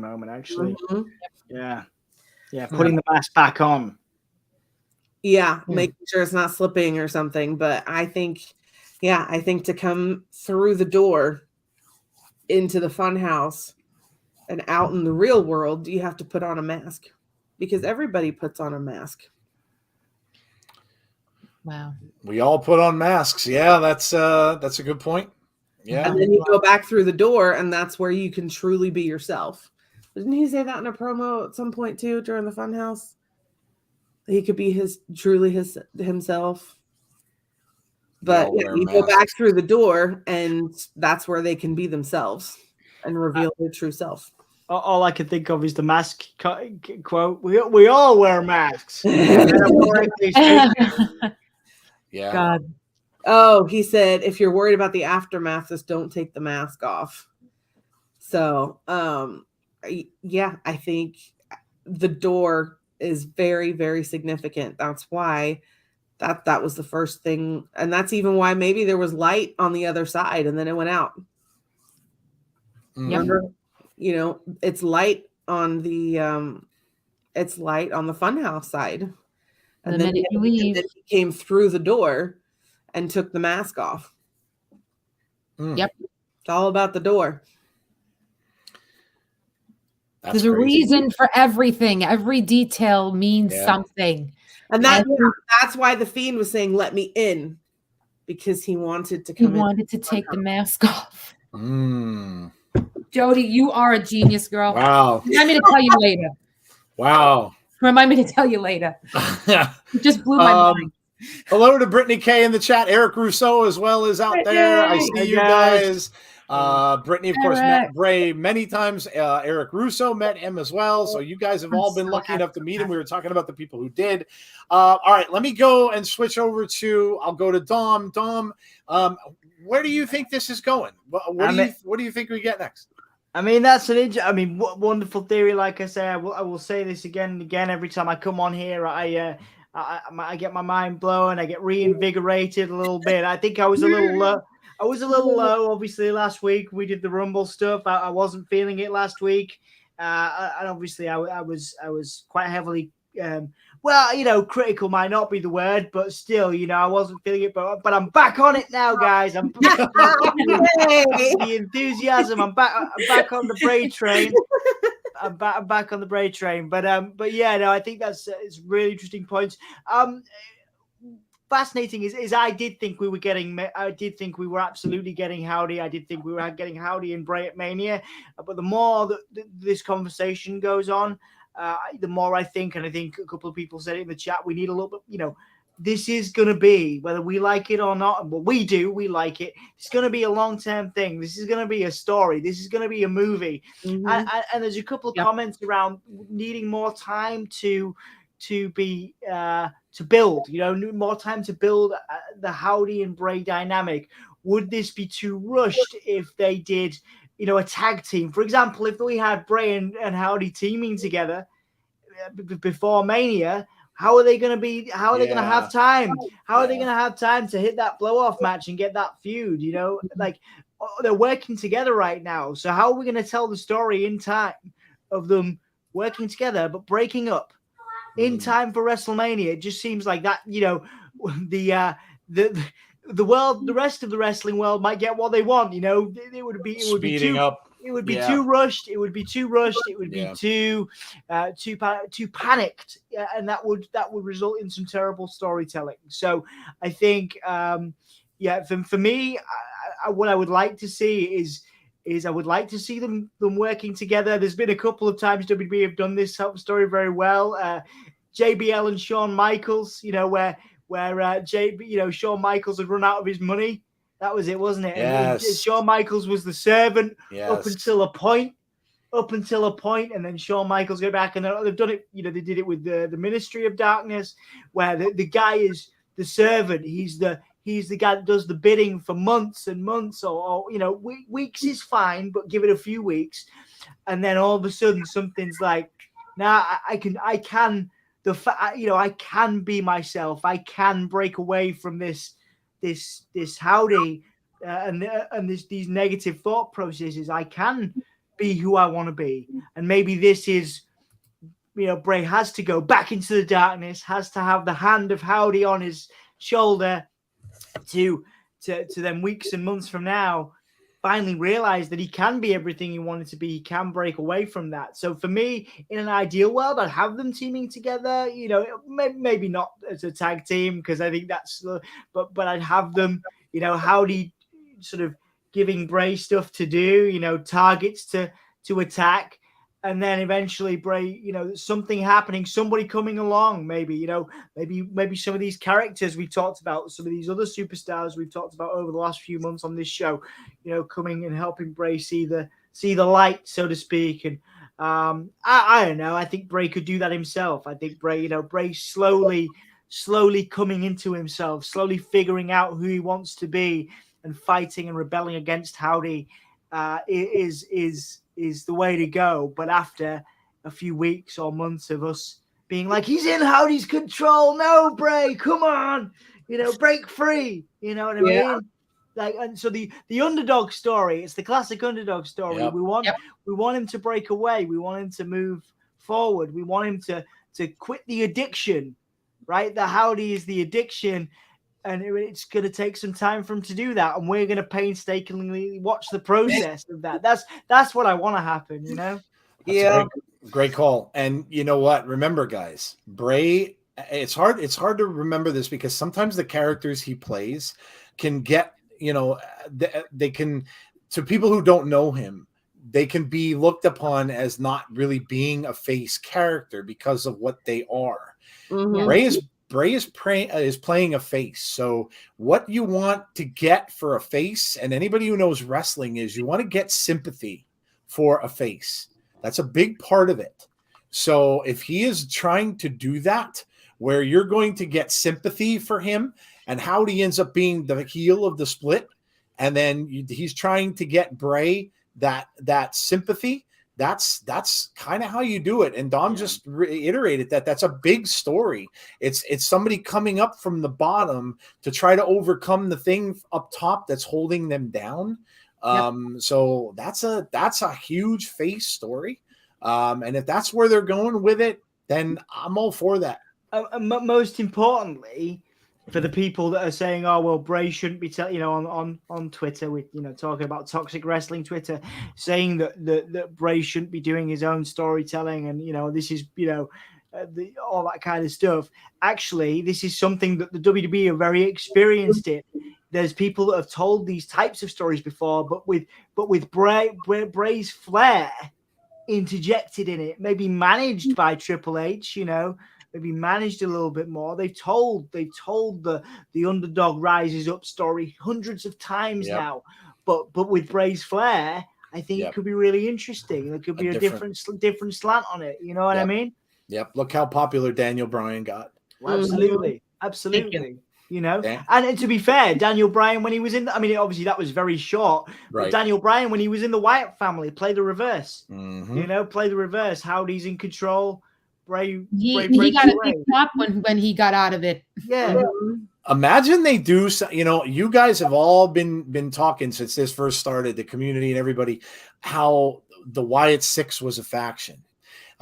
Speaker 4: moment, actually.
Speaker 2: Mm-hmm.
Speaker 4: Yeah, putting the mask back on.
Speaker 2: Yeah, making sure it's not slipping or something. But I think to come through the door into the fun house and out in the real world, you have to put on a mask, because everybody puts on a mask.
Speaker 3: Wow.
Speaker 1: We all put on masks. Yeah, that's a good point. Yeah.
Speaker 2: And then you go back through the door, and that's where you can truly be yourself. Didn't he say that in a promo at some point too during the Funhouse? He could be himself. But you go back through the door, and that's where they can be themselves and reveal their true self.
Speaker 4: All I can think of is the mask quote. We all wear masks.
Speaker 1: Yeah.
Speaker 3: God.
Speaker 2: Oh, he said, if you're worried about the aftermath, just don't take the mask off. So, yeah, I think the door is very, very significant. That's why that was the first thing. And that's even why maybe there was light on the other side and then it went out. Remember, you know, it's light on the Funhouse side. And then he came through the door and took the mask off.
Speaker 3: Yep.
Speaker 2: It's all about the door.
Speaker 3: There's a reason for everything. Every detail means something.
Speaker 2: And that's why the Fiend was saying, let me in. Because he wanted to come in.
Speaker 3: He wanted to take the mask off. Jodie, you are a genius, girl.
Speaker 1: Wow.
Speaker 3: Remind me to tell you later.
Speaker 1: Wow.
Speaker 3: Remind me to tell you later. You just blew my mind.
Speaker 1: Hello to Brittany K in the chat. Eric Rousseau as well is out there. I see you guys. Brittany, of course, met Bray many times. Eric Russo met him as well. So you guys have all been lucky enough to meet him. We were talking about the people who did. All right, let me go and switch over to, I'll go to Dom. Dom, where do you think this is going? What do you think we get next?
Speaker 4: I mean, that's wonderful theory. Like I say, I will say this again and again. Every time I come on here, I get my mind blown. I get reinvigorated a little bit. I think I was a little low. Obviously, last week we did the Rumble stuff. I wasn't feeling it last week, and obviously I was quite heavily. Critical might not be the word, but still, I wasn't feeling it. But I'm back on it now, guys. I'm the enthusiasm. I'm back on the Bray train. I'm back on the Bray train. But yeah, no, I think it's really interesting points. Fascinating is I did think we were absolutely getting Howdy. I did think we were getting Howdy and Bray at Mania. But the more that this conversation goes on, the more I think, and I think a couple of people said it in the chat, we need a little bit, this is going to be, whether we like it or not, and what we do, we like it. It's going to be a long-term thing. This is going to be a story. This is going to be a movie. Mm-hmm. And there's a couple of comments around needing more time to build, more time to build the Howdy and Bray dynamic. Would this be too rushed if they did, a tag team? For example, if we had Bray and Howdy teaming together before Mania, how are they going to be? How are they going to have time? How are they going to have time to hit that blow-off match and get that feud? Like they're working together right now. So how are we going to tell the story in time of them working together but breaking up in time for WrestleMania? It just seems like that. The world, the rest of the wrestling world might get what they want. It would be too rushed. It would be too too panicked, and that would result in some terrible storytelling. So I think, for me, what I would like to see is I would like to see them working together. There's been a couple of times WWE have done this story very well. JBL and Shawn Michaels, where Shawn Michaels had run out of his money. That was it, wasn't it?
Speaker 1: Yes.
Speaker 4: And Shawn Michaels was the servant
Speaker 1: Yes.
Speaker 4: up until a point, and then Shawn Michaels go back, and they've done it. They did it with the Ministry of Darkness, where the guy is the servant. He's the guy that does the bidding for months and months, or weeks is fine, but give it a few weeks, and then all of a sudden something's like, now I can be myself. I can break away from this Howdy and these negative thought processes. I can be who I want to be, and maybe this is, Bray has to go back into the darkness, has to have the hand of Howdy on his shoulder to then weeks and months from now finally realize that he can be everything he wanted to be. He can break away from that. So for me, in an ideal world, I'd have them teaming together, maybe not as a tag team, because I think that's, but I'd have them, Howdy sort of giving Bray stuff to do, targets to attack. And then eventually Bray, something happening, somebody coming along, maybe some of these characters we talked about, some of these other superstars we've talked about over the last few months on this show, coming and helping Bray see the light, so to speak. And I don't know. I think Bray could do that himself. I think Bray, Bray slowly coming into himself, slowly figuring out who he wants to be, and fighting and rebelling against Howdy is the way to go. But after a few weeks or months of us being like, he's in Howdy's control. No, Bray, come on, break free. You know what I mean? Like, and so the underdog story, it's the classic underdog story.
Speaker 1: Yep.
Speaker 4: We want him to break away. We want him to move forward. We want him to quit the addiction, right? The Howdy is the addiction. And it's going to take some time for him to do that, and we're going to painstakingly watch the process of that. That's what I want to happen,
Speaker 1: That's great call. And you know what? Remember, guys, Bray. It's hard to remember this, because sometimes the characters he plays can get, they can, to people who don't know him, they can be looked upon as not really being a face character because of what they are.
Speaker 2: Mm-hmm.
Speaker 1: Bray is playing a face. So what you want to get for a face, and anybody who knows wrestling, is you want to get sympathy for a face. That's a big part of it. So if he is trying to do that, where you're going to get sympathy for him, and Howdy ends up being the heel of the split, and then he's trying to get Bray that sympathy, that's kind of how you do it. And Dom just reiterated that's a big story. It's somebody coming up from the bottom to try to overcome the thing up top that's holding them down. So that's a huge face story. And if that's where they're going with it, then I'm all for that.
Speaker 4: Most importantly, for the people that are saying, "Oh well, Bray shouldn't be," on Twitter, with talking about toxic wrestling Twitter, saying that Bray shouldn't be doing his own storytelling, and this is all that kind of stuff. Actually, this is something that the WWE are very experienced in. There's people that have told these types of stories before, but with Bray's flair interjected in it, maybe managed by Triple H, maybe managed a little bit more. They've told the underdog rises up story hundreds of times now, but with Bray's flair, I think it could be really interesting. There could be a different slant on it. You know what I mean?
Speaker 1: Yep. Look how popular Daniel Bryan got.
Speaker 4: Well, absolutely. And to be fair, Daniel Bryan, when he was in, obviously that was very short, but Daniel Bryan, when he was in the Wyatt family, played the reverse. Play the reverse. Howdy's in control. Bray
Speaker 3: he got a big pop when he got out of it.
Speaker 4: Yeah.
Speaker 1: Imagine they do. You guys have all been talking since this first started, the community and everybody, how the Wyatt Six was a faction.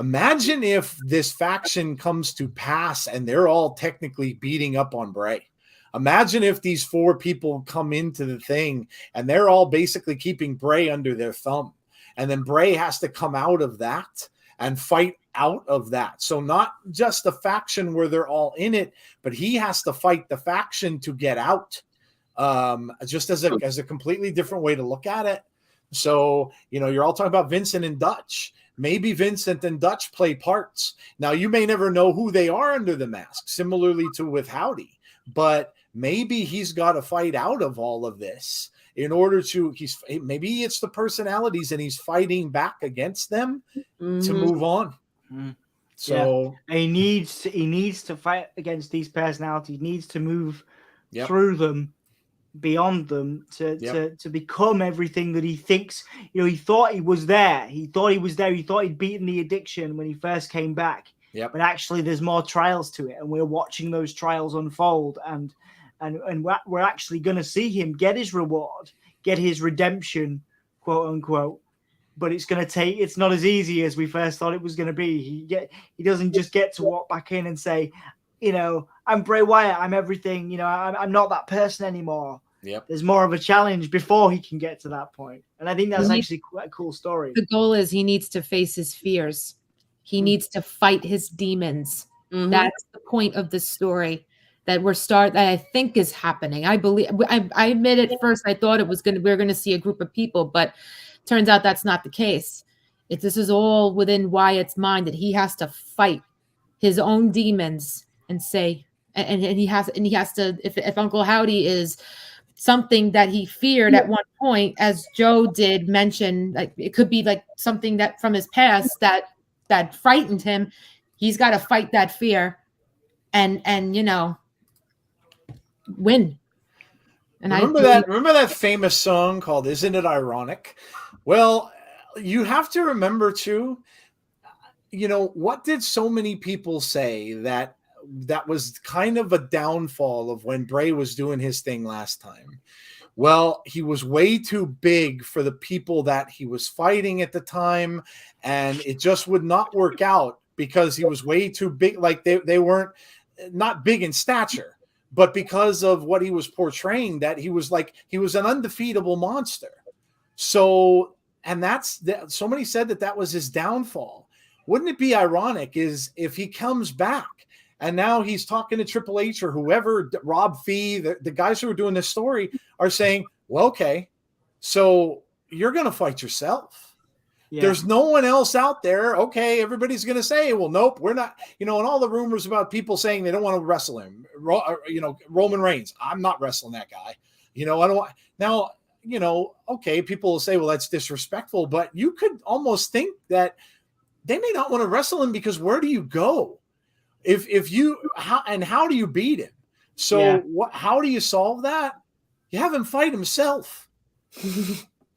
Speaker 1: Imagine if this faction comes to pass and they're all technically beating up on Bray. Imagine if these four people come into the thing and they're all basically keeping Bray under their thumb, and then Bray has to come out of that and fight out of that. So not just a faction where they're all in it, but he has to fight the faction to get out. Just as a completely different way to look at it. So, you're all talking about Vincent and Dutch. Maybe Vincent and Dutch play parts. Now, you may never know who they are under the mask, similarly to with Howdy, but maybe he's got to fight out of all of this in order to, maybe it's the personalities and he's fighting back against them to move on. So
Speaker 4: he needs to fight against these personalities, needs to move through them, beyond them, to become everything that he thinks. He thought he was there. He thought he'd beaten the addiction when he first came back. But actually there's more trials to it, and we're watching those trials unfold, and we're actually going to see him get his reward, get his redemption, quote unquote. But it's not as easy as we first thought it was going to be. He doesn't just get to walk back in and say, I'm Bray Wyatt, I'm everything, I'm not that person anymore. There's more of a challenge before he can get to that point. And I think that's actually quite a cool story.
Speaker 3: The goal is he needs to face his fears. He needs to fight his demons. That's the point of the story that that I think is happening. I believe, I admit at first I thought we were going to see a group of people, but turns out that's not the case. This is all within Wyatt's mind, that he has to fight his own demons and say, and he has to, if Uncle Howdy is something that he feared at one point, as Joe did mention, like it could be like something that from his past that frightened him. He's got to fight that fear and win. And
Speaker 1: remember that famous song called "Isn't It Ironic"? Well, you have to remember too, what did so many people say that was kind of a downfall of when Bray was doing his thing last time? Well, he was way too big for the people that he was fighting at the time, and it just would not work out because he was way too big. Like they weren't not big in stature, but because of what he was portraying, that he was an undefeatable monster. So, and somebody said that was his downfall. Wouldn't it be ironic if he comes back and now he's talking to Triple H or whoever, Rob Fee, the guys who are doing this story are saying, well, okay, so you're going to fight yourself. There's no one else out there. Okay, everybody's going to say, well, nope, we're not, and all the rumors about people saying they don't want to wrestle him, Roman Reigns, I'm not wrestling that guy. I don't want, now, okay, people will say, well, that's disrespectful, but you could almost think that they may not want to wrestle him because where do you go? How do you beat him? So how do you solve that? You have him fight himself.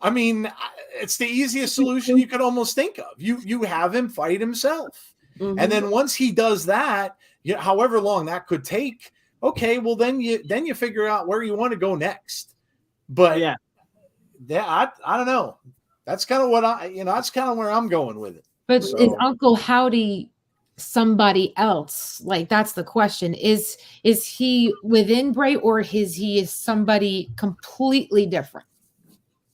Speaker 1: I mean, it's the easiest solution you could almost think of. You have him fight himself. And then once he does that, however long that could take, okay, well then you figure out where you want to go next. But I don't know. That's kind of what that's kind of where I'm going with it.
Speaker 3: But is Uncle Howdy somebody else? Like, that's the question. Is he within Bray, or is he somebody completely different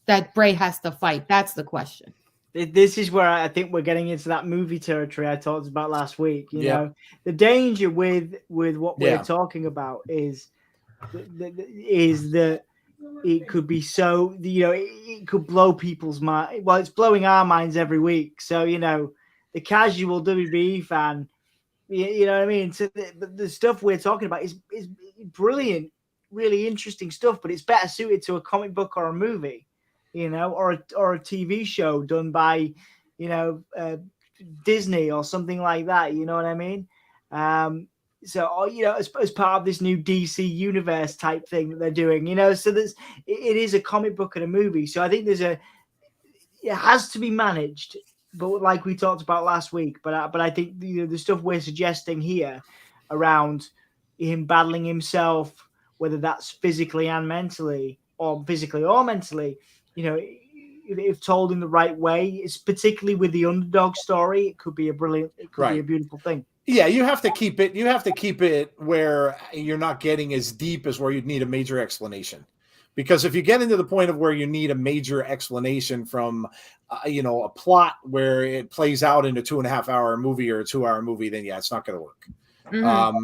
Speaker 3: that Bray has to fight? That's the question.
Speaker 4: This is where I think we're getting into that movie territory I talked about last week. You know, the danger with what we're talking about is that it could be so, it could blow people's mind. Well, it's blowing our minds every week. So, the casual WWE fan, you know what I mean? So the stuff we're talking about is brilliant, really interesting stuff, but it's better suited to a comic book or a movie, or a TV show done by, Disney or something like that. You know what I mean? So, as part of this new DC universe type thing that they're doing, so it is a comic book and a movie. So I think it has to be managed, but like we talked about last week, but I think the stuff we're suggesting here around him battling himself, whether that's physically and mentally, or mentally, if told in the right way, it's particularly with the underdog story, it could be be a beautiful thing.
Speaker 1: Yeah, you have to keep it where you're not getting as deep as where you'd need a major explanation. Because if you get into the point of where you need a major explanation from, a plot where it plays out in a 2.5 hour movie or a 2 hour movie, then it's not going to work.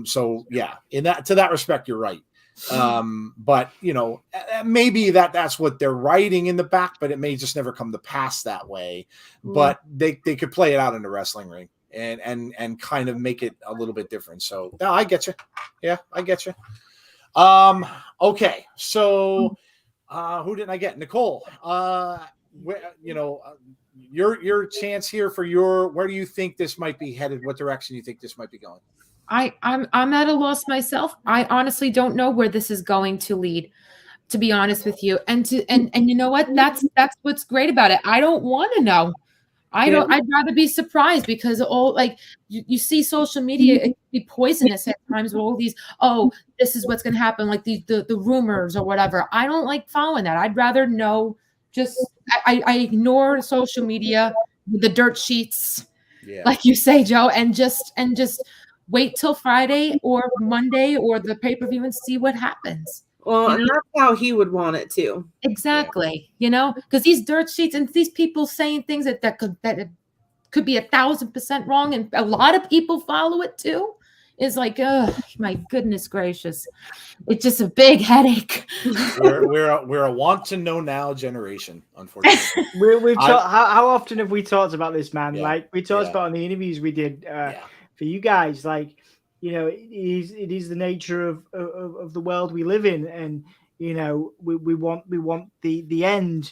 Speaker 1: So to that respect, you're right. But maybe that's what they're writing in the back, but it may just never come to pass that way. But they could play it out in the wrestling ring and kind of make it a little bit different. So no, I get you. Yeah, I get you. Okay, so who didn't I get? Nicole. Your chance here for where do you think this might be headed? What direction you think this might be going?
Speaker 3: I'm at a loss myself. I honestly don't know where this is going to lead, to be honest with you. And you know what? That's what's great about it. I don't want to know. I'd rather be surprised, because you see social media, it can be poisonous at times with all these, this is what's going to happen, like the rumors or whatever. I don't like following that. I'd rather know. I ignore social media, the dirt sheets, like you say, Joe, and just wait till Friday or Monday or the pay-per-view and see what happens.
Speaker 2: Well, and that's how he would want it too.
Speaker 3: Exactly. Because these dirt sheets and these people saying things that could be 1,000% wrong, and a lot of people follow it too, is like, oh my goodness gracious. It's just a big headache.
Speaker 1: We're a want to know now generation, unfortunately.
Speaker 4: How often have we talked about this, man?
Speaker 1: Yeah,
Speaker 4: like we talked about in the interviews we did for you guys, like, it is the nature of the world we live in, and we want the end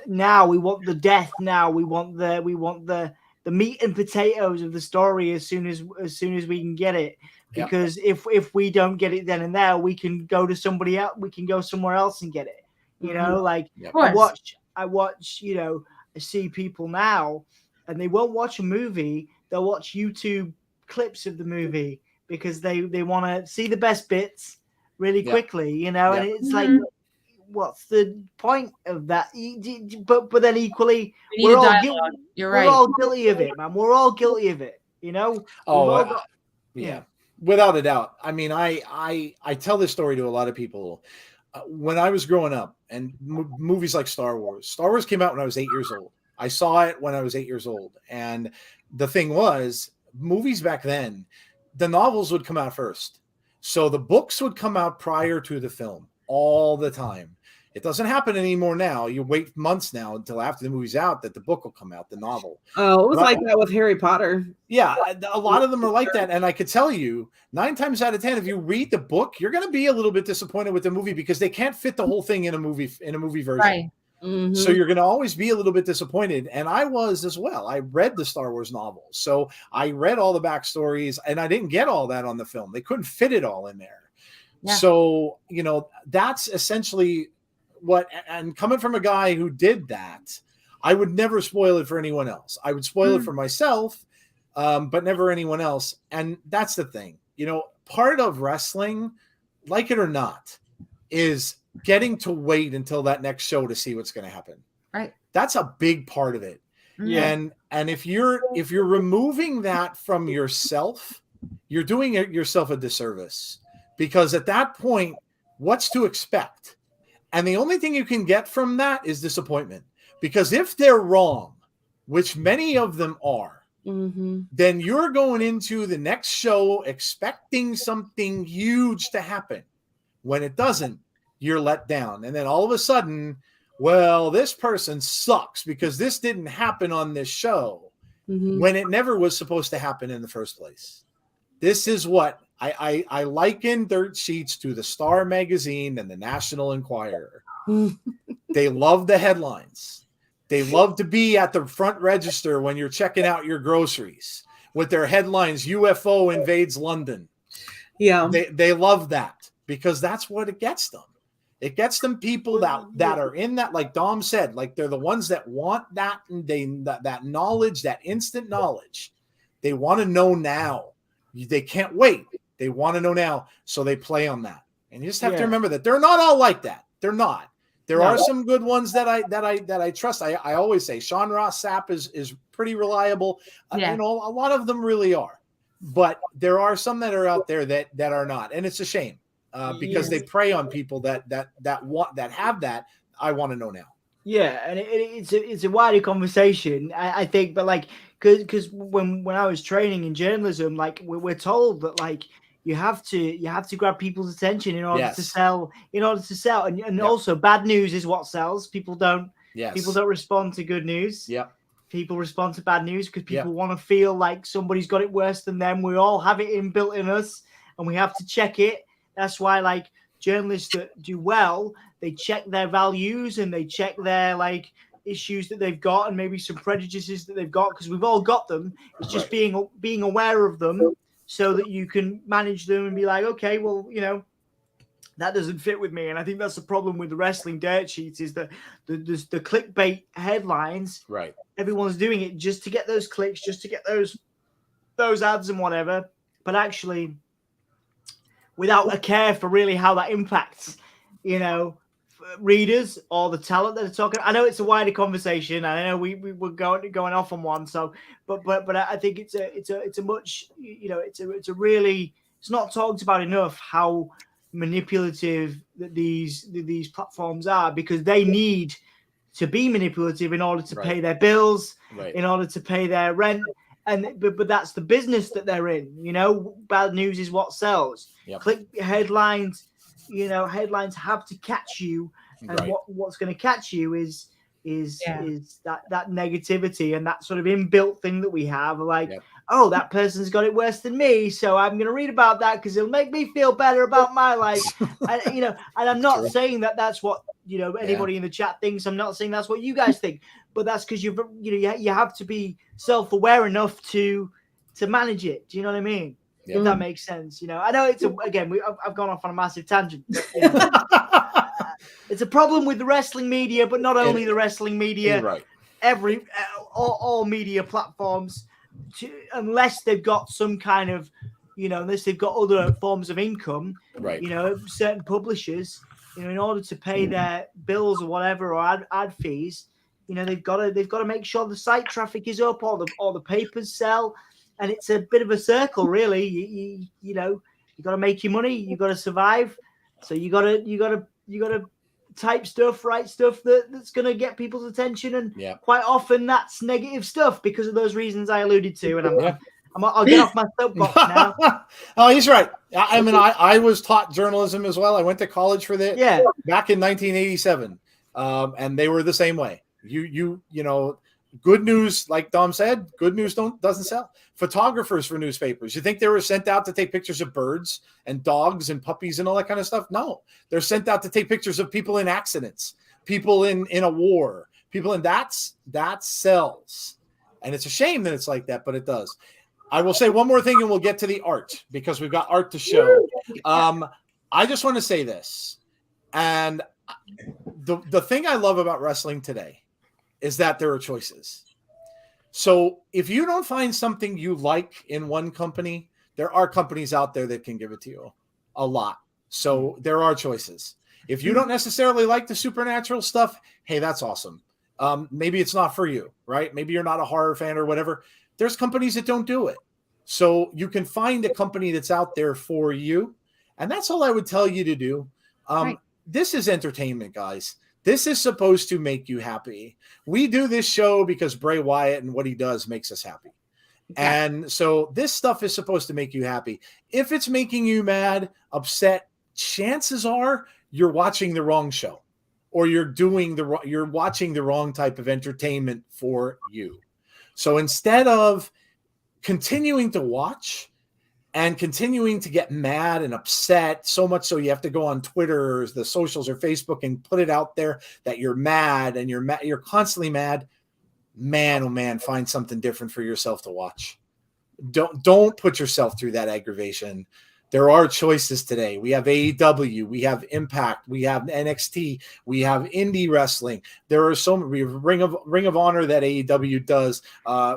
Speaker 4: now, we want the death now, we want the meat and potatoes of the story as soon as we can get it, because if we don't get it then and there, we can go to somebody else, we can go somewhere else and get it. I watch I see people now, and they won't watch a movie, they'll watch YouTube clips of the movie because they want to see the best bits really quickly, and it's like, what's the point of that? But then equally, we're all guilty of it, man. We're all guilty of it,
Speaker 1: without a doubt. I mean, I tell this story to a lot of people. When I was growing up, and movies like Star Wars came out when I was 8 years old. I saw it when I was 8 years old, and the thing was, movies back then, the novels would come out first. So the books would come out prior to the film all the time. It doesn't happen anymore now. You wait months now until after the movie's out that the book will come out, the novel.
Speaker 2: Oh, it was like that with Harry Potter.
Speaker 1: Yeah, a lot of them are like that. And I could tell you, 9 times out of 10, if you read the book, you're going to be a little bit disappointed with the movie because they can't fit the whole thing in a movie version.
Speaker 3: Right.
Speaker 2: Mm-hmm.
Speaker 1: So you're going to always be a little bit disappointed. And I was as well. I read the Star Wars novels. So I read all the backstories, and I didn't get all that on the film. They couldn't fit it all in there. Yeah. So, that's essentially and coming from a guy who did that, I would never spoil it for anyone else. I would spoil it for myself, but never anyone else. And that's the thing, part of wrestling, like it or not, is getting to wait until that next show to see what's going to happen.
Speaker 3: Right.
Speaker 1: That's a big part of it.
Speaker 3: Yeah.
Speaker 1: And if you're removing that from yourself, you're doing yourself a disservice, because at that point, what's to expect? And the only thing you can get from that is disappointment, because if they're wrong, which many of them are, then you're going into the next show expecting something huge to happen. When it doesn't, you're let down. And then all of a sudden, well, this person sucks because this didn't happen on this show, when it never was supposed to happen in the first place. This is what I liken dirt sheets to the Star magazine and the National Enquirer. They love the headlines. They love to be at the front register when you're checking out your groceries with their headlines, UFO invades London.
Speaker 2: Yeah.
Speaker 1: They love that because that's what it gets them. It gets them people that are in that, like Dom said, like they're the ones that want that, and that knowledge, that instant knowledge. They want to know now. They can't wait. They want to know now, so they play on that. And you just have to remember that they're not all like that. They're not. There are some good ones that I trust. I always say Sean Ross Sapp is pretty reliable. A lot of them really are, but there are some that are out there that are not, and it's a shame because they prey on people that have that. I want to know now.
Speaker 4: Yeah, and it's a wider conversation, I think, but like because when I was training in journalism, like we're told that, like, you have to grab people's attention in order
Speaker 1: Yes.
Speaker 4: to sell. And
Speaker 1: Yep.
Speaker 4: also bad news is what sells. People don't
Speaker 1: Yes.
Speaker 4: respond to good news.
Speaker 1: Yep.
Speaker 4: People respond to bad news because people
Speaker 1: Yep.
Speaker 4: want to feel like somebody's got it worse than them. We all have it inbuilt in us, and we have to check it. That's why, like, journalists that do well, they check their values and they check their, like, issues that they've got and maybe some prejudices that they've got, because we've all got them. It's just being aware of them so that you can manage them and be like, okay, well, you know, that doesn't fit with me. And I think that's the problem with the wrestling dirt sheets, is that the clickbait headlines,
Speaker 1: Right.
Speaker 4: everyone's doing it just to get those clicks, just to get those ads and whatever, but actually without a care for really how that impacts, you know, readers or the talent that are talking. I know it's a wider conversation. I know we were going off on one. So, but I think it's a much, you know, it's a really, it's not talked about enough how manipulative that these platforms are, because they need to be manipulative in order to pay their bills, in order to pay their rent. And but that's the business that they're in. You know, bad news is what sells.
Speaker 1: Yep.
Speaker 4: Click headlines. You know, headlines have to catch you, and what's going to catch you is that negativity and that sort of inbuilt thing that we have. Like, oh, that person's got it worse than me, so I'm going to read about that because it'll make me feel better about my life. And, you know, and I'm not saying that that's what, you know, anybody in the chat thinks. I'm not saying that's what you guys think, but that's because you have to be self-aware enough to manage it. Do you know what I mean? If that makes sense, you know. I know it's I've gone off on a massive tangent. But, you know, it's a problem with the wrestling media, but not only the wrestling media. All media platforms, unless they've got some kind of, you know, unless they've got other forms of income, you know, certain publishers, you know, in order to pay their bills or whatever, or ad fees, you know, they've got to make sure the site traffic is up, or the papers sell. And it's a bit of a circle, really. You know, you got to make your money, you got to survive, so you got to type stuff, write stuff that's going to get people's attention, and quite often that's negative stuff because of those reasons I alluded to. And I'll get off my soapbox now.
Speaker 1: Oh, he's right. I mean, I was taught journalism as well. I went to college for that. Back in 1987, and they were the same way. You know. Good news, like Dom said, good news doesn't sell. Photographers for newspapers, you think they were sent out to take pictures of birds and dogs and puppies and all that kind of stuff? No, they're sent out to take pictures of people in accidents, people in a war, people in that sells. And it's a shame that it's like that, but it does. I will say one more thing and we'll get to the art, because we've got art to show. I just want to say this. And the thing I love about wrestling today is that there are choices. So if you don't find something you like in one company, there are companies out there that can give it to you a lot. So there are choices. If you don't necessarily like the supernatural stuff, hey, that's awesome. Maybe it's not for you, right? Maybe you're not a horror fan or whatever. There's companies that don't do it. So you can find a company that's out there for you. And that's all I would tell you to do. This is entertainment, guys. This is supposed to make you happy. We do this show because Bray Wyatt and what he does makes us happy. And so this stuff is supposed to make you happy. If it's making you mad, upset, chances are you're watching the wrong show, or you're watching the wrong type of entertainment for you. So instead of continuing to watch and continuing to get mad and upset, so much so you have to go on Twitter or the socials or Facebook and put it out there that you're mad and you're constantly mad, man, oh man, find something different for yourself to watch. Don't put yourself through that aggravation. There are choices today. We have AEW, we have Impact, we have NXT, we have indie wrestling. There are so many. We have Ring of Honor that AEW does.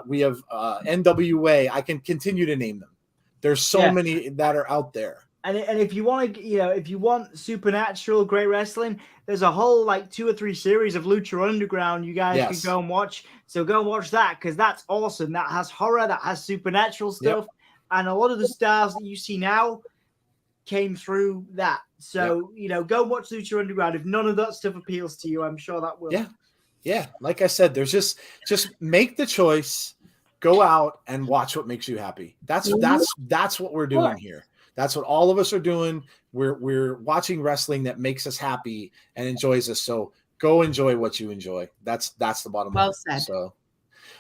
Speaker 1: We have NWA. I can continue to name them. There's so many that are out there.
Speaker 4: And if you want to, you know, if you want supernatural great wrestling, there's a whole like 2 or 3 series of Lucha Underground you guys can go and watch. So go and watch that, because that's awesome. That has horror, that has supernatural stuff. And a lot of the stars that you see now came through that. So, you know, go watch Lucha Underground. If none of that stuff appeals to you, I'm sure that will.
Speaker 1: Yeah. Like I said, there's just make the choice. Go out and watch what makes you happy. That's what we're doing here. That's what all of us are doing. We're watching wrestling that makes us happy and enjoys us. So go enjoy what you enjoy. That's the bottom line.
Speaker 3: Well said.
Speaker 1: So,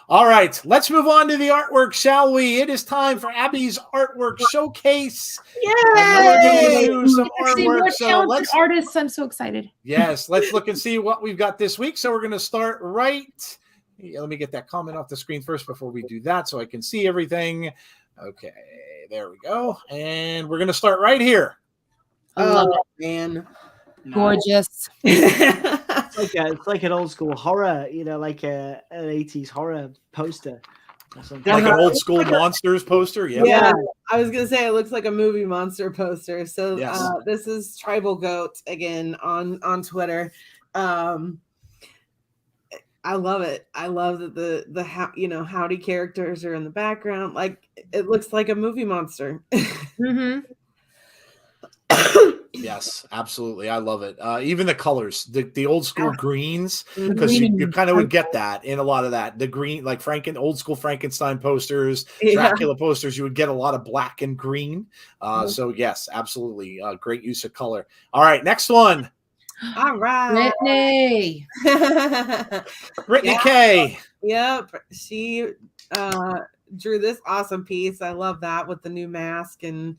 Speaker 1: all right, let's move on to the artwork, shall we? It is time for Abby's artwork showcase.
Speaker 3: Yay!
Speaker 1: Do some artwork. So let's
Speaker 3: artists. I'm so excited.
Speaker 1: Yes, let's look and see what we've got this week. So we're going to start right. Let me get that comment off the screen first before we do that so I can see everything. Okay, there we go. And we're going to start right here.
Speaker 3: I love it.
Speaker 2: Man.
Speaker 3: Gorgeous.
Speaker 4: It's like an old school horror, like an 80s horror poster.
Speaker 1: Like an old school Monsters poster.
Speaker 2: Yeah, I was gonna say it looks like a movie monster poster. So
Speaker 1: yes.
Speaker 2: This is Tribal Goat again on Twitter. I love it. I love that the howdy characters are in the background. Like it looks like a movie monster.
Speaker 3: Mm-hmm.
Speaker 1: Yes, absolutely. I love it. Even the colors, the old school greens,
Speaker 2: Mhm.
Speaker 1: because you kind of would get that in a lot of that. The green, like old school Frankenstein posters, Dracula posters, you would get a lot of black and green. So yes, absolutely. Great use of color. All right, next one.
Speaker 2: All right.
Speaker 3: Brittany.
Speaker 1: Brittany K.
Speaker 2: Yep. She drew this awesome piece. I love that with the new mask, and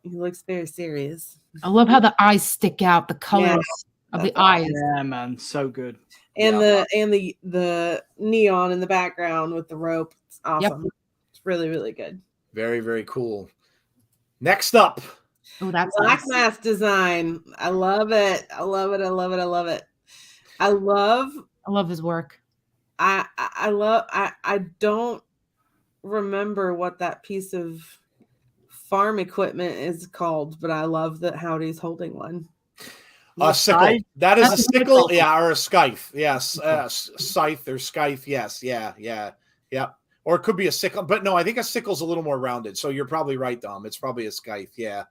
Speaker 2: he looks very serious.
Speaker 3: I love how the eyes stick out, the colors of the eyes.
Speaker 4: Yeah, man, so good.
Speaker 2: And the neon in the background with the rope. It's awesome. Yep. It's really, really good.
Speaker 1: Very, very cool. Next up.
Speaker 3: Oh, that's
Speaker 2: Black
Speaker 3: nice.
Speaker 2: mask design. I love it. I love it. I love it. I love it. I love
Speaker 3: his work.
Speaker 2: I don't remember what that piece of farm equipment is called, but I love that Howdy's holding one.
Speaker 1: A sickle. That is a sickle, or a scythe. Yes, scythe or scythe. Yes, yeah. Or it could be a sickle, but no, I think a sickle's a little more rounded. So you're probably right, Dom. It's probably a scythe. Yeah.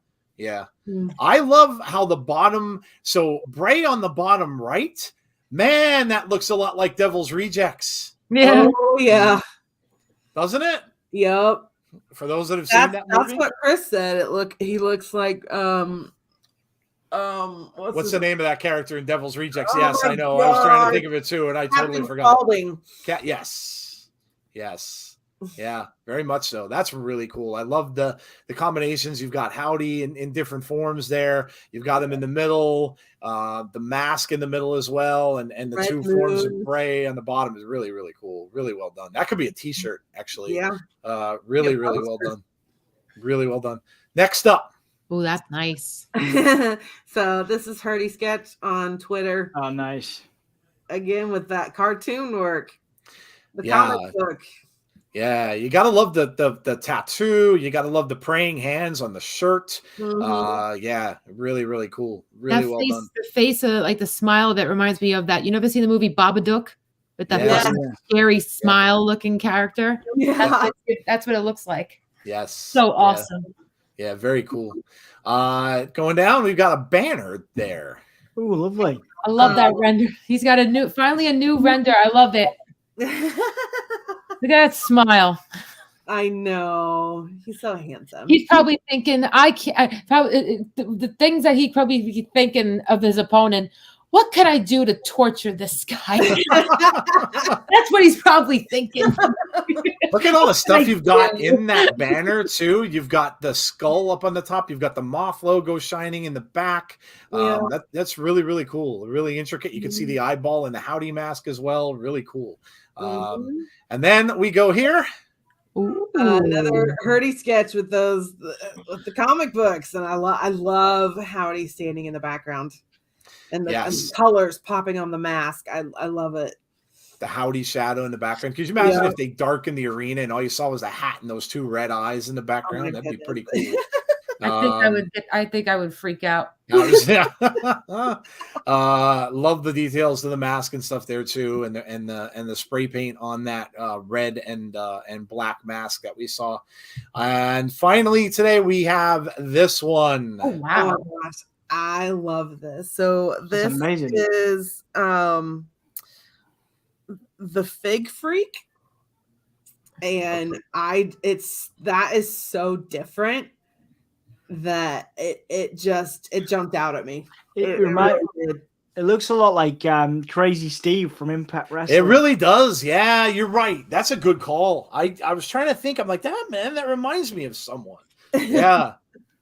Speaker 1: I love how the bottom. So Bray on the bottom right, man, that looks a lot like Devil's Rejects.
Speaker 3: Yeah.
Speaker 2: Oh yeah.
Speaker 1: Doesn't it?
Speaker 2: Yep.
Speaker 1: For those that have seen that movie?
Speaker 2: That's what Chris said. He looks like what's
Speaker 1: the name of that character in Devil's Rejects?
Speaker 2: Oh
Speaker 1: yes, I know.
Speaker 2: God.
Speaker 1: I was trying to think of it too, and I totally forgot.
Speaker 2: Spaulding.
Speaker 1: Yes. Yeah, very much so. That's really cool. I love the combinations. You've got Howdy in different forms there. You've got him in the middle, the mask in the middle as well, and the two forms of Bray on the bottom is really, really cool. Really well done. That could be a t-shirt, actually.
Speaker 2: Yeah.
Speaker 1: Really well done. Really well done. Next up.
Speaker 3: Oh, that's nice.
Speaker 2: So this is Hardy Sketch on Twitter.
Speaker 4: Oh, nice.
Speaker 2: Again with that cartoon work. The comic book.
Speaker 1: Yeah, you gotta love the tattoo. You gotta love the praying hands on the shirt.
Speaker 2: Mm-hmm.
Speaker 1: Yeah, really, really cool. Really well done.
Speaker 3: The face, like the smile that reminds me of that. You ever seen the movie Babadook with that scary smile-looking character?
Speaker 2: Yeah,
Speaker 3: that's what it looks like.
Speaker 1: Yes.
Speaker 3: So awesome.
Speaker 1: Yeah, very cool. Going down, we've got a banner there.
Speaker 4: Ooh, lovely.
Speaker 3: I love that render. He's got finally a new render. I love it. Look at that smile.
Speaker 2: I know. He's so handsome.
Speaker 3: He's probably thinking, the things that he probably be thinking of his opponent. What can I do to torture this guy? That's what he's probably thinking.
Speaker 1: Look at all the stuff you've got in that banner, too. You've got the skull up on the top. You've got the Moth logo shining in the back. That's really, really cool. Really intricate. You can see the eyeball and the Howdy mask as well. Really cool. And then we go here.
Speaker 2: Another Hurdy sketch with the comic books, and I love Howdy standing in the background, and the colors popping on the mask. I love it.
Speaker 1: The Howdy shadow in the background. Could you imagine if they darkened the arena and all you saw was a hat and those two red eyes in the background? That'd be pretty cool.
Speaker 3: I think I would freak out.
Speaker 1: Love the details of the mask and stuff there too, and the spray paint on that red and black mask that we saw. And finally today we have this one.
Speaker 3: Oh wow!
Speaker 2: Oh my gosh, I love this. So this is the Fig Freak, and that is so different. that it jumped out at me.
Speaker 4: It looks a lot like Crazy Steve from Impact Wrestling.
Speaker 1: It really does. Yeah, you're right. That's a good call. I was trying to think. I'm like, that reminds me of someone. Yeah.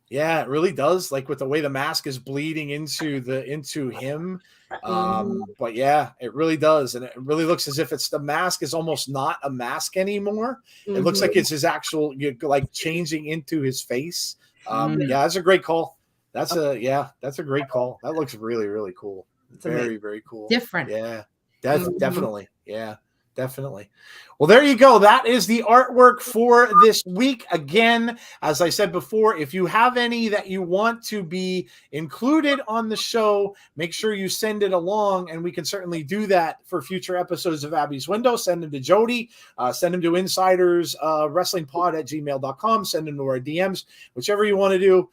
Speaker 1: Yeah, it really does. Like with the way the mask is bleeding into him. But yeah, it really does. And it really looks as if the mask is almost not a mask anymore. It looks like it's his actual, like changing into his face. Yeah, that's a great call. That's a great call. That looks really, really cool. Very, very cool.
Speaker 3: Different.
Speaker 1: Yeah, definitely. Yeah, definitely. Well, there you go. That is the artwork for this week. Again, as I said before, if you have any that you want to be included on the show, make sure you send it along, and we can certainly do that for future episodes of Abby's Window. Send them to Jodie. Send them to Insiders WrestlingPod@gmail.com. Send them to our DMs, whichever you want to do.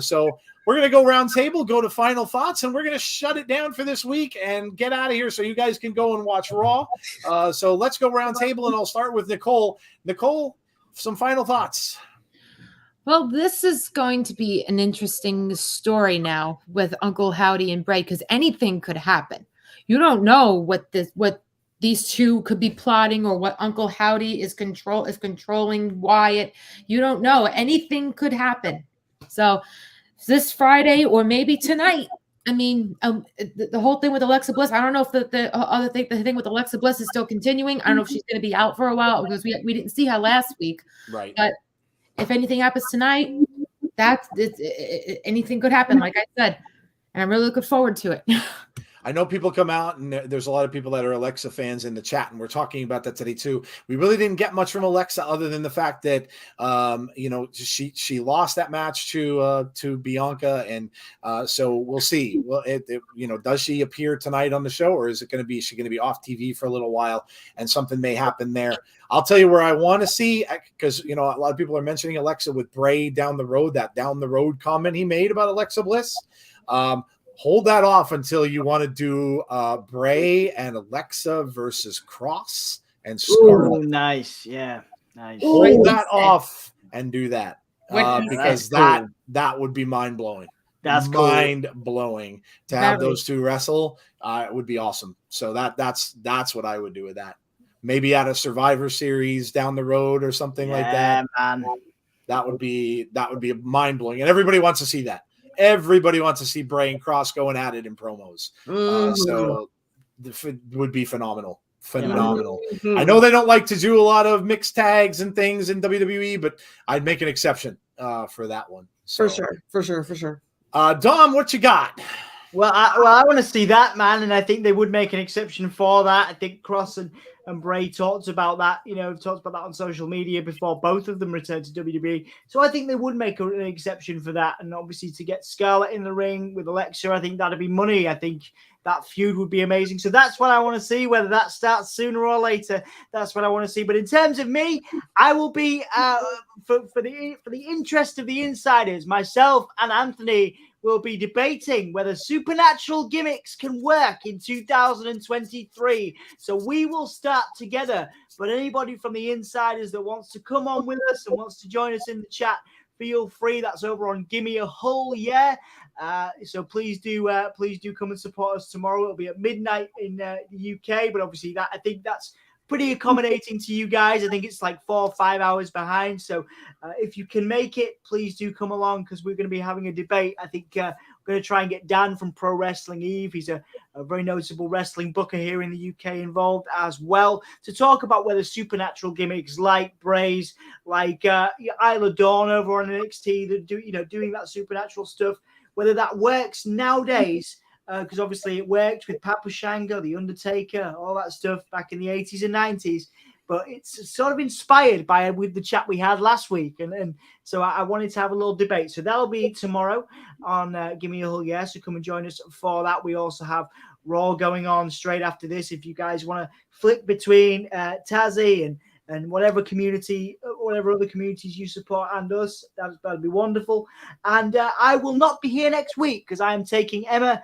Speaker 1: So we're going to go round table, go to final thoughts, and we're going to shut it down for this week and get out of here so you guys can go and watch Raw. So let's go round table, and I'll start with Nicole. Nicole, some final thoughts.
Speaker 3: Well, this is going to be an interesting story now with Uncle Howdy and Bray, because anything could happen. You don't know what these two could be plotting, or what Uncle Howdy is controlling Wyatt. You don't know. Anything could happen. So this Friday or maybe tonight. I mean, the whole thing with Alexa Bliss, I don't know if the thing with Alexa Bliss is still continuing. I don't know if she's going to be out for a while, because we didn't see her last week.
Speaker 1: Right.
Speaker 3: But if anything happens tonight, anything could happen, like I said. And I'm really looking forward to it.
Speaker 1: I know people come out, and there's a lot of people that are Alexa fans in the chat, and we're talking about that today too. We really didn't get much from Alexa other than the fact that she lost that match to Bianca, and so we'll see. Well, does she appear tonight on the show, or is she going to be off TV for a little while, and something may happen there? I'll tell you where I want to see, because a lot of people are mentioning Alexa with Bray down the road. That down the road comment he made about Alexa Bliss. Hold that off until you want to do Bray and Alexa versus Cross and Scarlett.
Speaker 4: Oh, nice. Yeah, nice.
Speaker 1: Hold that off and do that, because that would be mind-blowing.
Speaker 4: That's
Speaker 1: mind-blowing to have those two wrestle. It would be awesome. So that's what I would do with that. Maybe at a Survivor Series down the road or something like that. Man. That would be mind-blowing, and everybody wants to see that. Everybody wants to see Bray and Cross going at it in promos. So it would be phenomenal. Phenomenal. I know they don't like to do a lot of mixed tags and things in WWE, but I'd make an exception for that one. So,
Speaker 2: For sure.
Speaker 1: Dom, what you got?
Speaker 4: Well, I want to see that, man, and I think they would make an exception for that. I think Cross and Bray talked about that, talked about that on social media before both of them returned to WWE. So I think they would make an exception for that. And obviously to get Scarlett in the ring with Alexa, I think that'd be money. I think that feud would be amazing. So that's what I want to see. Whether that starts sooner or later, that's what I want to see. But in terms of me, I will be for the interest of the insiders, myself and Anthony will be debating whether supernatural gimmicks can work in 2023. So we will start together. But anybody from the insiders that wants to come on with us and wants to join us in the chat, feel free. That's over on Gimme a Whole Yeah. So please do come and support us tomorrow. It'll be at midnight in the UK, but obviously I think that's pretty accommodating to you guys. I think it's like 4 or 5 hours behind. So if you can make it, please do come along, because we're going to be having a debate. I think we're going to try and get Dan from Pro Wrestling Eve. He's a very noticeable wrestling booker here in the UK involved as well, to talk about whether supernatural gimmicks like Bray's, like Isla Dawn over on NXT, that doing that supernatural stuff, whether that works nowadays. Because obviously it worked with Papa Shango, The Undertaker, all that stuff back in the 80s and 90s. But it's sort of inspired with the chat we had last week. And so I wanted to have a little debate. So that'll be tomorrow on Gimme a Whole Yeah. So come and join us for that. We also have Raw going on straight after this. If you guys want to flick between Tazzy and whatever community, whatever other communities you support and us, that'd be wonderful. And I will not be here next week, because I am taking Emma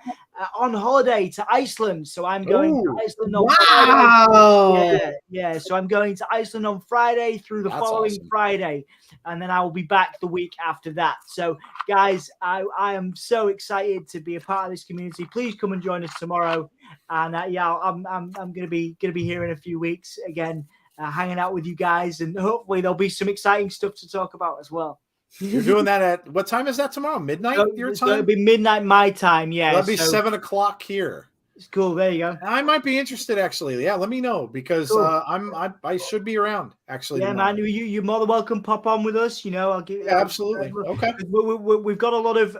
Speaker 4: on holiday to Iceland. So I'm going to Iceland on
Speaker 2: Friday.
Speaker 4: Yeah. So I'm going to Iceland on Friday through the following Friday, and then I will be back the week after that. So, guys, I am so excited to be a part of this community. Please come and join us tomorrow. And I'm gonna be here in a few weeks again, hanging out with you guys, and hopefully there'll be some exciting stuff to talk about as well.
Speaker 1: You're doing that at what time is that tomorrow? Midnight your time?
Speaker 4: It'll be midnight my time. Yeah,
Speaker 1: that'll be 7 o'clock here.
Speaker 4: It's cool. There you go.
Speaker 1: I might be interested actually. Yeah, let me know because cool. I should be around actually.
Speaker 4: Yeah,
Speaker 1: tomorrow.
Speaker 4: man. You're more than welcome. Pop on with us. I'll give.
Speaker 1: Yeah, absolutely. Okay.
Speaker 4: We've got a lot of.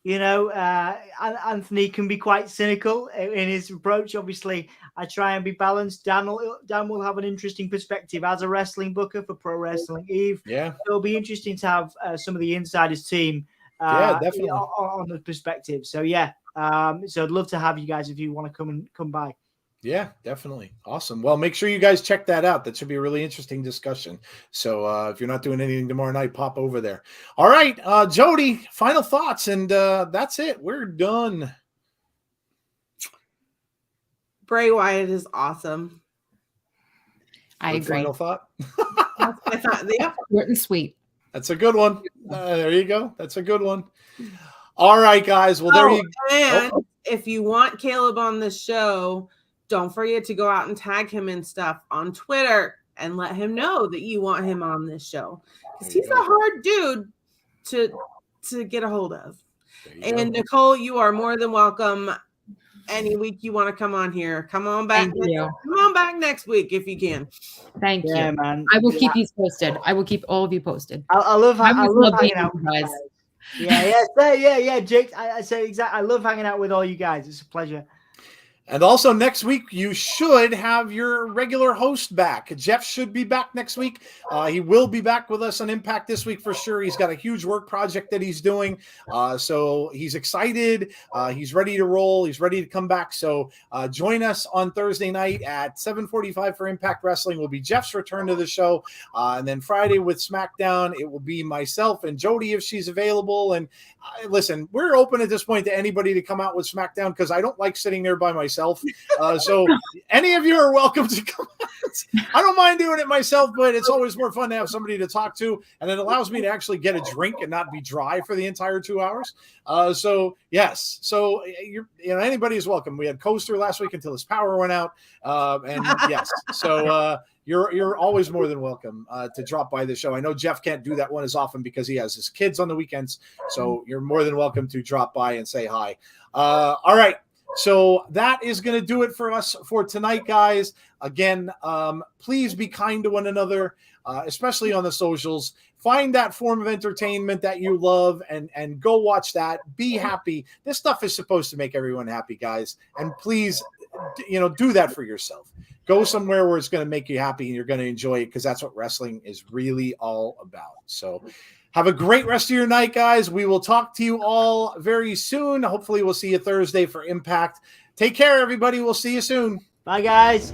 Speaker 4: Anthony can be quite cynical in his approach. Obviously, I try and be balanced. Dan will have an interesting perspective as a wrestling booker for Pro Wrestling Eve.
Speaker 1: Yeah,
Speaker 4: it'll be interesting to have some of the insiders team.
Speaker 1: Definitely
Speaker 4: on the perspective. So yeah, so I'd love to have you guys if you want to come by.
Speaker 1: Yeah, definitely. Awesome. Well, make sure you guys check that out. That should be a really interesting discussion. So if you're not doing anything tomorrow night, pop over there. All right, Jodie, final thoughts, and that's it. We're done.
Speaker 2: Bray Wyatt is awesome.
Speaker 3: I agree.
Speaker 1: Final thought?
Speaker 2: I thought, yeah.
Speaker 3: Short and sweet.
Speaker 1: That's a good one. There you go. That's a good one. All right, guys. Well, there you go.
Speaker 2: And if you want Caleb on the show, don't forget to go out and tag him and stuff on Twitter and let him know that you want him on this show. Because he's a hard dude to get a hold of. And Nicole, you are more than welcome any week you want to come on here. Come on back. Come on back next week if you can.
Speaker 3: Thank you,
Speaker 4: man.
Speaker 3: I will keep you posted. I will keep all of you posted.
Speaker 4: I love hanging out with you guys. Yeah, Jake. I say exactly. I love hanging out with all you guys. It's a pleasure.
Speaker 1: And also next week, you should have your regular host back. Jeff should be back next week. He will be back with us on Impact this week for sure. He's got a huge work project that he's doing. So he's excited. He's ready to roll. He's ready to come back. So join us on Thursday night at 7:45 for Impact Wrestling. Will be Jeff's return to the show. And then Friday with SmackDown, it will be myself and Jodie if she's available. And listen, we're open at this point to anybody to come out with SmackDown because I don't like sitting there by myself. So any of you are welcome to come out. I don't mind doing it myself, but it's always more fun to have somebody to talk to, and it allows me to actually get a drink and not be dry for the entire 2 hours. So yes, so anybody is welcome. We had Coaster last week until his power went out, and yes, so you're always more than welcome to drop by the show. I know Jeff can't do that one as often because he has his kids on the weekends, so you're more than welcome to drop by and say hi. All right. So that is going to do it for us for tonight, guys. Again, please be kind to one another, especially on the socials. Find that form of entertainment that you love and go watch that. Be happy. This stuff is supposed to make everyone happy, guys. And please, do that for yourself. Go somewhere where it's going to make you happy and you're going to enjoy it because that's what wrestling is really all about. So have a great rest of your night, guys. We will talk to you all very soon. Hopefully we'll see you Thursday for Impact. Take care, everybody. We'll see you soon.
Speaker 4: Bye, guys.